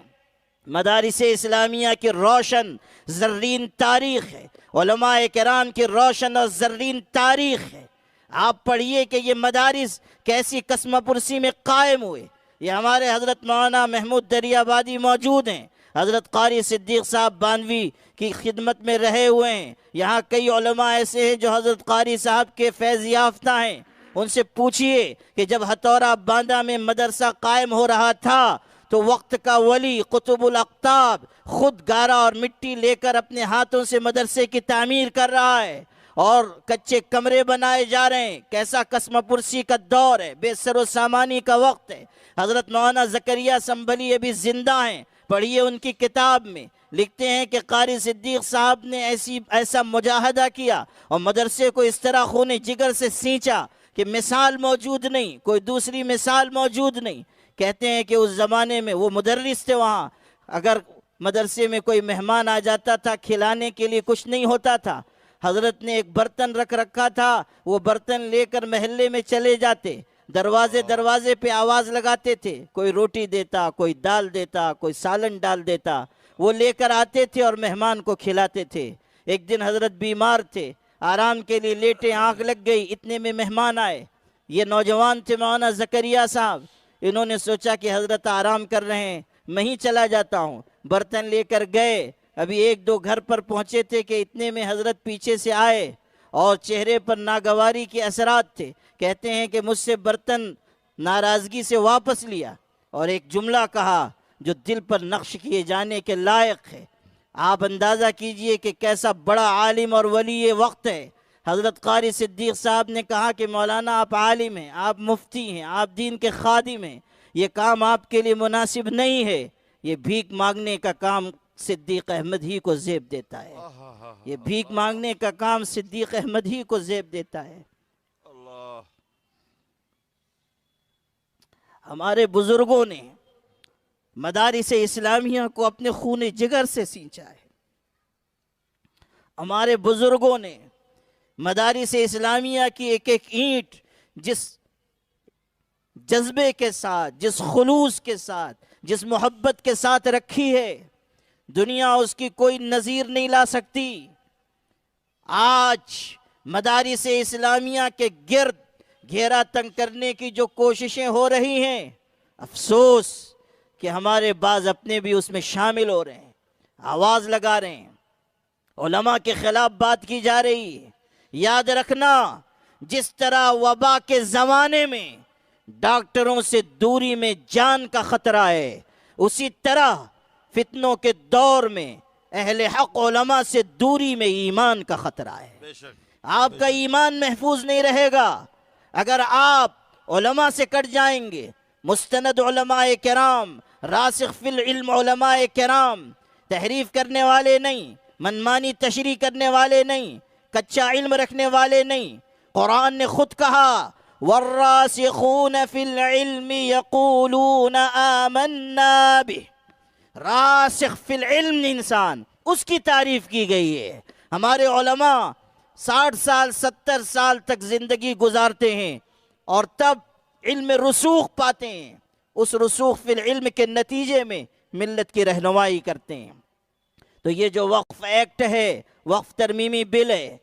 مدارس اسلامیہ کی روشن زرین تاریخ ہے، علماء کرام کی روشن اور زرین تاریخ ہے۔ آپ پڑھیے کہ یہ مدارس کیسی قسم پرسی میں قائم ہوئے۔ یہ ہمارے حضرت مولانا محمود دریابادی موجود ہیں، حضرت قاری صدیق صاحب بانوی کی خدمت میں رہے ہوئے ہیں۔ یہاں کئی علماء ایسے ہیں جو حضرت قاری صاحب کے فیض یافتہ ہیں، ان سے پوچھئے کہ جب ہتھورا باندھا میں مدرسہ قائم ہو رہا تھا تو وقت کا ولی قطب الاقطاب خود گارا اور مٹی لے کر اپنے ہاتھوں سے مدرسے کی تعمیر کر رہا ہے، اور کچے کمرے بنائے جا رہے ہیں۔ کیسا قسم پرسی کا دور ہے، بے سر و سامانی کا وقت ہے۔ حضرت مولانا زکریا سنبھلی ابھی زندہ ہیں، پڑھیے ان کی کتاب میں لکھتے ہیں کہ قاری صدیق صاحب نے ایسا مجاہدہ کیا اور مدرسے کو اس طرح خون جگر سے سینچا کہ مثال موجود نہیں، کوئی دوسری مثال موجود نہیں۔ کہتے ہیں کہ اس زمانے میں وہ مدرس تھے، وہاں اگر مدرسے میں کوئی مہمان آ جاتا تھا، کھلانے کے لیے کچھ نہیں ہوتا تھا، حضرت نے ایک برتن رکھ رکھا تھا، وہ برتن لے کر محلے میں چلے جاتے، دروازے پہ آواز لگاتے تھے، کوئی روٹی دیتا، کوئی دال دیتا، کوئی سالن ڈال دیتا، وہ لے کر آتے تھے اور مہمان کو کھلاتے تھے۔ ایک دن حضرت بیمار تھے، آرام کے لیے لیٹے، آنکھ لگ گئی، اتنے میں مہمان آئے۔ یہ نوجوان تھے مولانا زکریا صاحب، انہوں نے سوچا کہ حضرت آرام کر رہے ہیں، میں ہی چلا جاتا ہوں، برتن لے کر گئے۔ ابھی ایک دو گھر پر پہنچے تھے کہ اتنے میں حضرت پیچھے سے آئے اور چہرے پر ناگواری کے اثرات تھے۔ کہتے ہیں کہ مجھ سے برتن ناراضگی سے واپس لیا اور ایک جملہ کہا جو دل پر نقش کیے جانے کے لائق ہے۔ آپ اندازہ کیجئے کہ کیسا بڑا عالم اور ولی یہ وقت ہے۔ حضرت قاری صدیق صاحب نے کہا کہ مولانا آپ عالم ہیں، آپ مفتی ہیں، آپ دین کے خادم ہیں، یہ کام آپ کے لیے مناسب نہیں ہے۔ یہ بھیک مانگنے کا کام صدیق احمد ہی کو زیب دیتا ہے، یہ بھیک مانگنے کا کام صدیق احمد ہی کو زیب دیتا ہے۔ ہمارے بزرگوں نے مدارس اسلامیہ کو اپنے خون جگر سے سینچا ہے۔ ہمارے بزرگوں نے مدارس اسلامیہ کی ایک ایک اینٹ جس جذبے کے ساتھ، جس خلوص کے ساتھ، جس محبت کے ساتھ رکھی ہے، دنیا اس کی کوئی نظیر نہیں لا سکتی۔ آج مدارس اسلامیہ کے گرد گھیرا تنگ کرنے کی جو کوششیں ہو رہی ہیں، افسوس کہ ہمارے بعض اپنے بھی اس میں شامل ہو رہے ہیں، آواز لگا رہے ہیں، علماء کے خلاف بات کی جا رہی ہے۔ یاد رکھنا، جس طرح وبا کے زمانے میں ڈاکٹروں سے دوری میں جان کا خطرہ ہے، اسی طرح فتنوں کے دور میں اہل حق علماء سے دوری میں ایمان کا خطرہ ہے۔ آپ کا ایمان محفوظ نہیں رہے گا اگر آپ علماء سے کٹ جائیں گے۔ مستند علماء کرام، راسخ فی العلم علماء کرام، تحریف کرنے والے نہیں، منمانی تشریح کرنے والے نہیں، کچا علم رکھنے والے نہیں۔ قرآن نے خود کہا والراسخون فی العلم یقولون آمنا بہ، راسخ فی العلم انسان، اس کی تعریف کی گئی ہے۔ ہمارے علماء 60 سال 70 سال تک زندگی گزارتے ہیں اور تب علم رسوخ پاتے ہیں، اس رسوخ فی العلم کے نتیجے میں ملت کی رہنمائی کرتے ہیں۔ تو یہ جو وقف ایکٹ ہے، وقف ترمیمی بل ہے،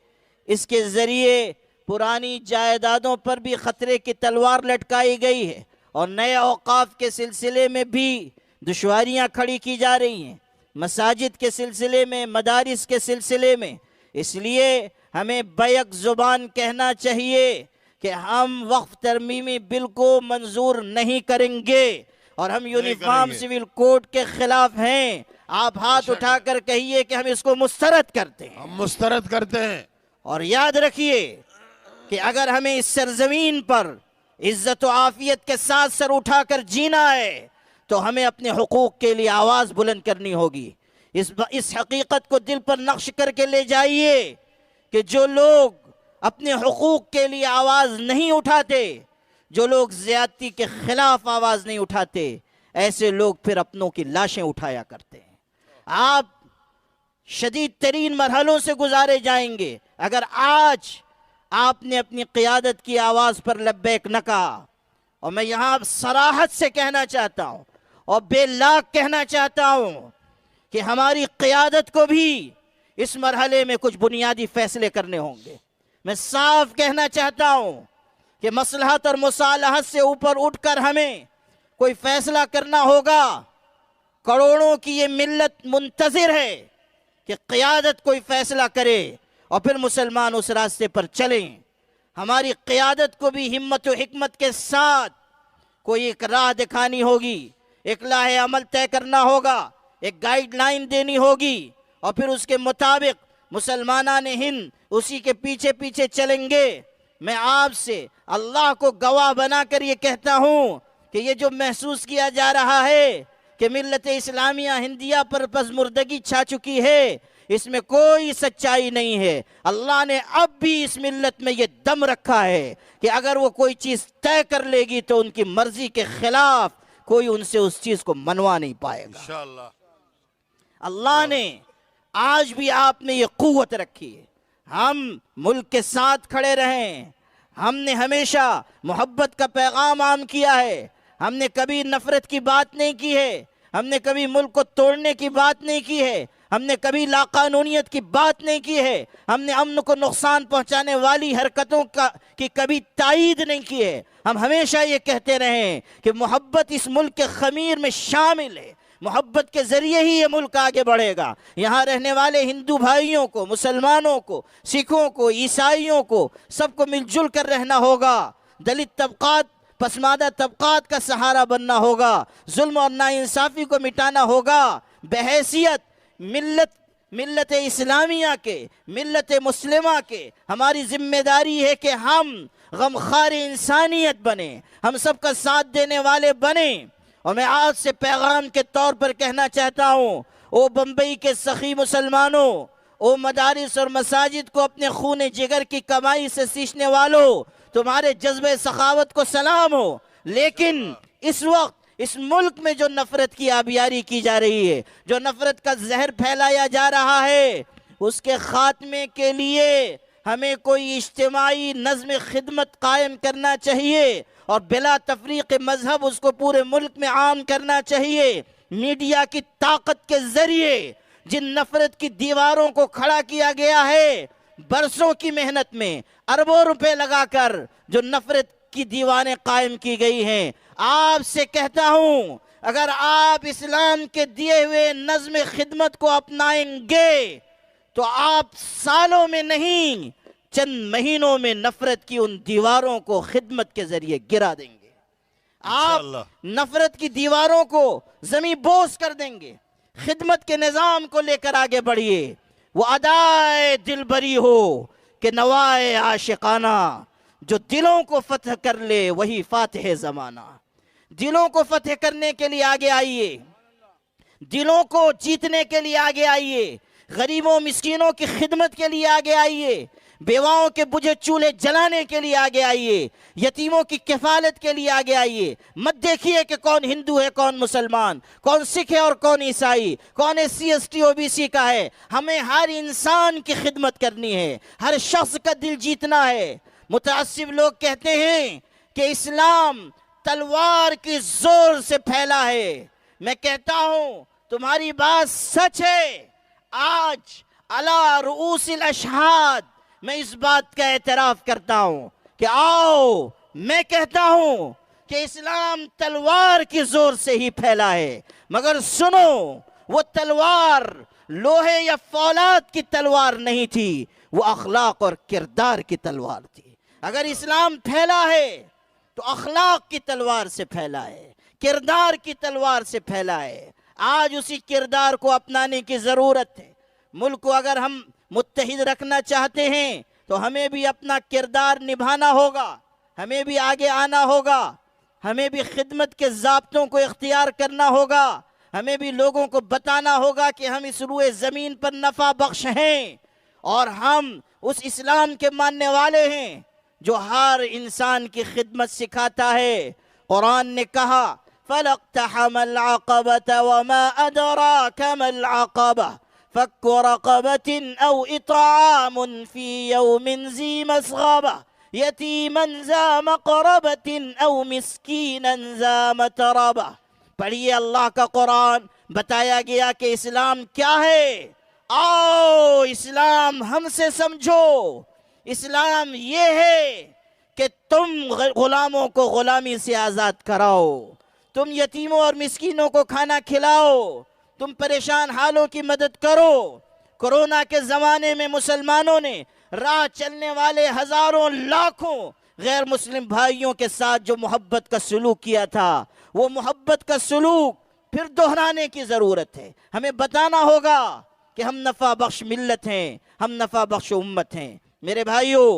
اس کے ذریعے پرانی جائیدادوں پر بھی خطرے کی تلوار لٹکائی گئی ہے اور نئے اوقاف کے سلسلے میں بھی دشواریاں کھڑی کی جا رہی ہیں، مساجد کے سلسلے میں، مدارس کے سلسلے میں۔ اس لیے ہمیں بیک زبان کہنا چاہیے کہ ہم وقف ترمیمی بل کو منظور نہیں کریں گے اور ہم یونیفارم سول کوڈ کے خلاف ہیں۔ آپ ہاتھ اٹھا کر کہیے کہ ہم اس کو مسترد کرتے ہیں، ہم مسترد کرتے ہیں۔ اور یاد رکھیے کہ اگر ہمیں اس سرزمین پر عزت و عافیت کے ساتھ سر اٹھا کر جینا ہے تو ہمیں اپنے حقوق کے لیے آواز بلند کرنی ہوگی۔ اس حقیقت کو دل پر نقش کر کے لے جائیے کہ جو لوگ اپنے حقوق کے لیے آواز نہیں اٹھاتے، جو لوگ زیادتی کے خلاف آواز نہیں اٹھاتے، ایسے لوگ پھر اپنوں کی لاشیں اٹھایا کرتے ہیں۔ آپ شدید ترین مرحلوں سے گزارے جائیں گے اگر آج آپ نے اپنی قیادت کی آواز پر لبیک نہ کہا۔ اور میں یہاں صراحت سے کہنا چاہتا ہوں اور بے لاک کہنا چاہتا ہوں کہ ہماری قیادت کو بھی اس مرحلے میں کچھ بنیادی فیصلے کرنے ہوں گے۔ میں صاف کہنا چاہتا ہوں کہ مصلحت اور مصالحت سے اوپر اٹھ کر ہمیں کوئی فیصلہ کرنا ہوگا۔ کروڑوں کی یہ ملت منتظر ہے کہ قیادت کوئی فیصلہ کرے اور پھر مسلمان اس راستے پر چلیں۔ ہماری قیادت کو بھی ہمت و حکمت کے ساتھ کوئی ایک راہ دکھانی ہوگی، ایک راہ عمل طے کرنا ہوگا، ایک گائیڈ لائن دینی ہوگی، اور پھر اس کے مطابق مسلمانان ہند اسی کے پیچھے پیچھے چلیں گے۔ میں آپ سے اللہ کو گواہ بنا کر یہ کہتا ہوں کہ یہ جو محسوس کیا جا رہا ہے کہ ملت اسلامیہ ہندیہ پر پسماندگی چھا چکی ہے، اس میں کوئی سچائی نہیں ہے۔ اللہ نے اب بھی اس ملت میں یہ دم رکھا ہے کہ اگر وہ کوئی چیز طے کر لے گی تو ان کی مرضی کے خلاف کوئی ان سے اس چیز کو منوا نہیں پائے گا۔ انشاءاللہ اللہ نے آج بھی آپ نے یہ قوت رکھی ہے۔ ہم ملک کے ساتھ کھڑے رہیں، ہم نے ہمیشہ محبت کا پیغام عام کیا ہے، ہم نے کبھی نفرت کی بات نہیں کی ہے، ہم نے کبھی ملک کو توڑنے کی بات نہیں کی ہے، ہم نے کبھی لاقانونیت کی بات نہیں کی ہے، ہم نے امن کو نقصان پہنچانے والی حرکتوں کی کبھی تائید نہیں کی ہے۔ ہم ہمیشہ یہ کہتے رہے ہیں کہ محبت اس ملک کے خمیر میں شامل ہے، محبت کے ذریعے ہی یہ ملک آگے بڑھے گا۔ یہاں رہنے والے ہندو بھائیوں کو، مسلمانوں کو، سکھوں کو، عیسائیوں کو، سب کو مل جل کر رہنا ہوگا۔ دلت طبقات، پسماندہ طبقات کا سہارا بننا ہوگا، ظلم اور ناانصافی کو مٹانا ہوگا۔ بحیثیت ملت اسلامیہ کے، ملت مسلمہ کے، ہماری ذمہ داری ہے کہ ہم غمخوار انسانیت بنیں، ہم سب کا ساتھ دینے والے بنیں۔ اور میں آج سے پیغام کے طور پر کہنا چاہتا ہوں، او بمبئی کے سخی مسلمانوں، او مدارس اور مساجد کو اپنے خون جگر کی کمائی سے سینچنے والوں، تمہارے جذبہ سخاوت کو سلام ہو۔ لیکن اس وقت اس ملک میں جو نفرت کی آبیاری کی جا رہی ہے، جو نفرت کا زہر پھیلایا جا رہا ہے، اس کے خاتمے کے لیے ہمیں کوئی اجتماعی نظم خدمت قائم کرنا چاہیے، اور بلا تفریق مذہب اس کو پورے ملک میں عام کرنا چاہیے۔ میڈیا کی طاقت کے ذریعے جن نفرت کی دیواروں کو کھڑا کیا گیا ہے، برسوں کی محنت میں اربوں روپے لگا کر جو نفرت کی دیواریں قائم کی گئی ہیں، آپ سے کہتا ہوں اگر آپ اسلام کے دیے ہوئے نظم خدمت کو اپنائیں گے تو آپ سالوں میں نہیں، چند مہینوں میں نفرت کی ان دیواروں کو خدمت کے ذریعے گرا دیں گے۔ آپ نفرت کی دیواروں کو زمین بوس کر دیں گے۔ خدمت کے نظام کو لے کر آگے بڑھیے۔ وہ ادائے دل بری ہو کہ نوائے عاشقانہ، جو دلوں کو فتح کر لے وہی فاتح زمانہ۔ دلوں کو فتح کرنے کے لیے آگے آئیے، دلوں کو جیتنے کے لیے آگے آئیے، غریبوں مسکینوں کی خدمت کے لیے آگے آئیے، بیواؤں کے بجھے چولہے جلانے کے لیے آگے آئیے، یتیموں کی کفالت کے لیے آگے آئیے۔ مت دیکھیے کہ کون ہندو ہے، کون مسلمان، کون سکھ ہے اور کون عیسائی، کون SC ST OBC کا ہے۔ ہمیں ہر انسان کی خدمت کرنی ہے، ہر شخص کا دل جیتنا ہے۔ متعصب لوگ کہتے ہیں کہ اسلام تلوار کی زور سے پھیلا ہے۔ میں کہتا ہوں تمہاری بات سچ ہے۔ آج علی رؤوس الاشہاد میں اس بات کا اعتراف کرتا ہوں کہ آؤ، میں کہتا ہوں کہ اسلام تلوار کی زور سے ہی پھیلا ہے، مگر سنو، وہ تلوار لوہے یا فولاد کی تلوار نہیں تھی، وہ اخلاق اور کردار کی تلوار تھی۔ اگر اسلام پھیلا ہے تو اخلاق کی تلوار سے پھیلا ہے، کردار کی تلوار سے پھیلا ہے۔ آج اسی کردار کو اپنانے کی ضرورت ہے۔ ملک کو اگر ہم متحد رکھنا چاہتے ہیں تو ہمیں بھی اپنا کردار نبھانا ہوگا، ہمیں بھی آگے آنا ہوگا، ہمیں بھی خدمت کے ضابطوں کو اختیار کرنا ہوگا، ہمیں بھی لوگوں کو بتانا ہوگا کہ ہم اس روئے زمین پر نفع بخش ہیں، اور ہم اس اسلام کے ماننے والے ہیں جو ہر انسان کی خدمت سکھاتا ہے۔ قرآن نے کہا فَلَاقْتَحَمَ الْعَقَبَةَ وَمَا أَدْرَاكَ مَا الْعَقَبَةُ فَكُّ رَقَبَةٍ أَوْ إِطْعَامٌ فِي يَوْمٍ ذِي مَسْغَبَةٍ يَتِيمًا ذَا مَقْرَبَةٍ أَوْ مِسْكِينًا ذَا مَتْرَبَةٍ۔ پڑھیے اللہ کا قرآن، بتایا گیا کہ اسلام کیا ہے۔ آؤ اسلام ہم سے سمجھو۔ اسلام یہ ہے کہ تم غلاموں کو غلامی سے آزاد کراؤ، تم یتیموں اور مسکینوں کو کھانا کھلاؤ، تم پریشان حالوں کی مدد کرو۔ کرونا کے زمانے میں مسلمانوں نے راہ چلنے والے ہزاروں لاکھوں غیر مسلم بھائیوں کے ساتھ جو محبت کا سلوک کیا تھا، وہ محبت کا سلوک پھر دہرانے کی ضرورت ہے۔ ہمیں بتانا ہوگا کہ ہم نفع بخش ملت ہیں، ہم نفع بخش امت ہیں۔ میرے بھائیوں،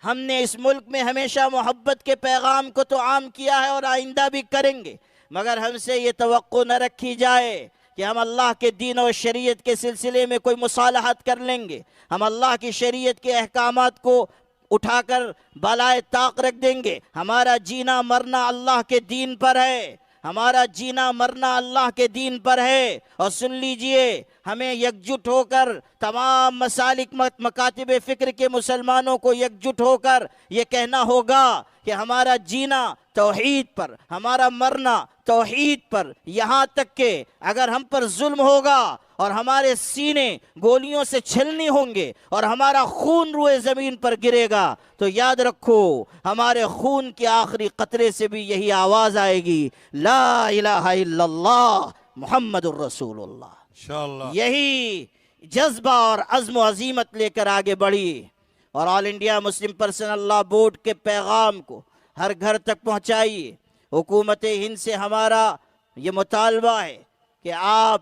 ہم نے اس ملک میں ہمیشہ محبت کے پیغام کو تو عام کیا ہے اور آئندہ بھی کریں گے، مگر ہم سے یہ توقع نہ رکھی جائے کہ ہم اللہ کے دین اور شریعت کے سلسلے میں کوئی مصالحت کر لیں گے، ہم اللہ کی شریعت کے احکامات کو اٹھا کر بالائے طاق رکھ دیں گے۔ ہمارا جینا مرنا اللہ کے دین پر ہے، ہمارا جینا مرنا اللہ کے دین پر ہے۔ اور سن لیجئے، ہمیں یکجٹ ہو کر تمام مسالک مکاتب فکر کے مسلمانوں کو یکجٹ ہو کر یہ کہنا ہوگا کہ ہمارا جینا توحید پر، ہمارا مرنا توحید پر، یہاں تک کہ اگر ہم پر ظلم ہوگا اور ہمارے سینے گولیوں سے چھلنی ہوں گے اور ہمارا خون روئے زمین پر گرے گا تو یاد رکھو ہمارے خون کے آخری قطرے سے بھی یہی آواز آئے گی، لا الہ الا اللہ محمد الرسول اللہ۔ انشاءاللہ یہی جذبہ اور عزم و عزیمت لے کر آگے بڑھی اور آل انڈیا مسلم پرسنل لا بورڈ کے پیغام کو ہر گھر تک پہنچائیے۔ حکومت ہند سے ہمارا یہ مطالبہ ہے کہ آپ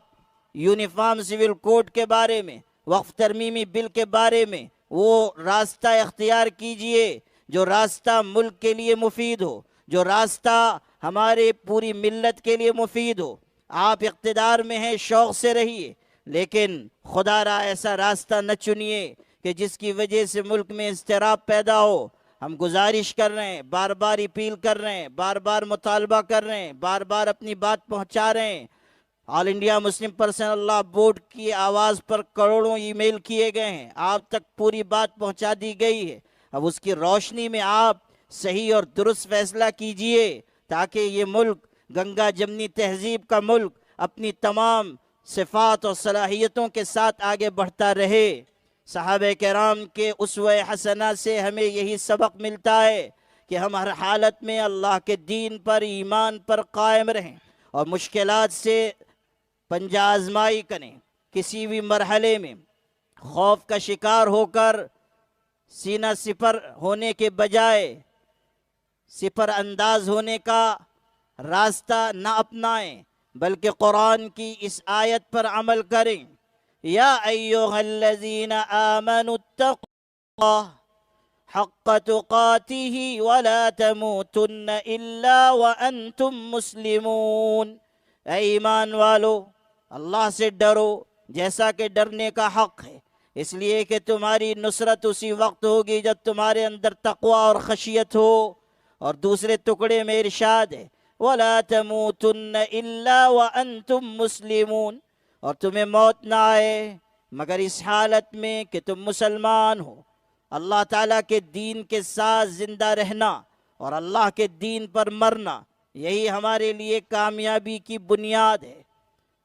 یونیفارم سول کوڈ کے بارے میں، وقف ترمیمی بل کے بارے میں وہ راستہ اختیار کیجئے جو راستہ ملک کے لیے مفید ہو، جو راستہ ہمارے پوری ملت کے لیے مفید ہو۔ آپ اقتدار میں ہیں، شوق سے رہیے، لیکن خدا را ایسا راستہ نہ چنیے کہ جس کی وجہ سے ملک میں اضطراب پیدا ہو۔ ہم گزارش کر رہے ہیں، بار بار اپیل کر رہے ہیں، بار بار مطالبہ کر رہے ہیں، بار بار اپنی بات پہنچا رہے ہیں۔ آل انڈیا مسلم پرسنل لا بورڈ کی آواز پر کروڑوں ای میل کیے گئے ہیں، آپ تک پوری بات پہنچا دی گئی ہے۔ اب اس کی روشنی میں آپ صحیح اور درست فیصلہ کیجئے تاکہ یہ ملک گنگا جمنی تہذیب کا ملک اپنی تمام صفات اور صلاحیتوں کے ساتھ آگے بڑھتا رہے۔ صحابہ کرام کے اسوہ حسنہ سے ہمیں یہی سبق ملتا ہے کہ ہم ہر حالت میں اللہ کے دین پر، ایمان پر قائم رہیں اور مشکلات سے پنجہ آزمائی کریں۔ کسی بھی مرحلے میں خوف کا شکار ہو کر سینہ سپر ہونے کے بجائے سپر انداز ہونے کا راستہ نہ اپنائیں، بلکہ قرآن کی اس آیت پر عمل کریں۔ یا ایھا الذین آمنوا اتقوا اللہ حق تقاتہ ولا تموتن الا وانتم مسلمون۔ اے ایمان والو، اللہ سے ڈرو جیسا کہ ڈرنے کا حق ہے، اس لیے کہ تمہاری نصرت اسی وقت ہوگی جب تمہارے اندر تقوی اور خشیت ہو۔ اور دوسرے ٹکڑے میں ارشاد ہے وَلَا تَمُوتُنَّ إِلَّا وَأَنْتُمْ مُسْلِمُونَ، اور تمہیں موت نہ آئے مگر اس حالت میں کہ تم مسلمان ہو۔ اللہ تعالیٰ کے دین کے ساتھ زندہ رہنا اور اللہ کے دین پر مرنا، یہی ہمارے لیے کامیابی کی بنیاد ہے۔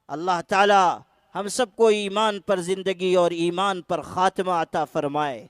اللہ تعالیٰ ہم سب کو ایمان پر زندگی اور ایمان پر خاتمہ عطا فرمائے۔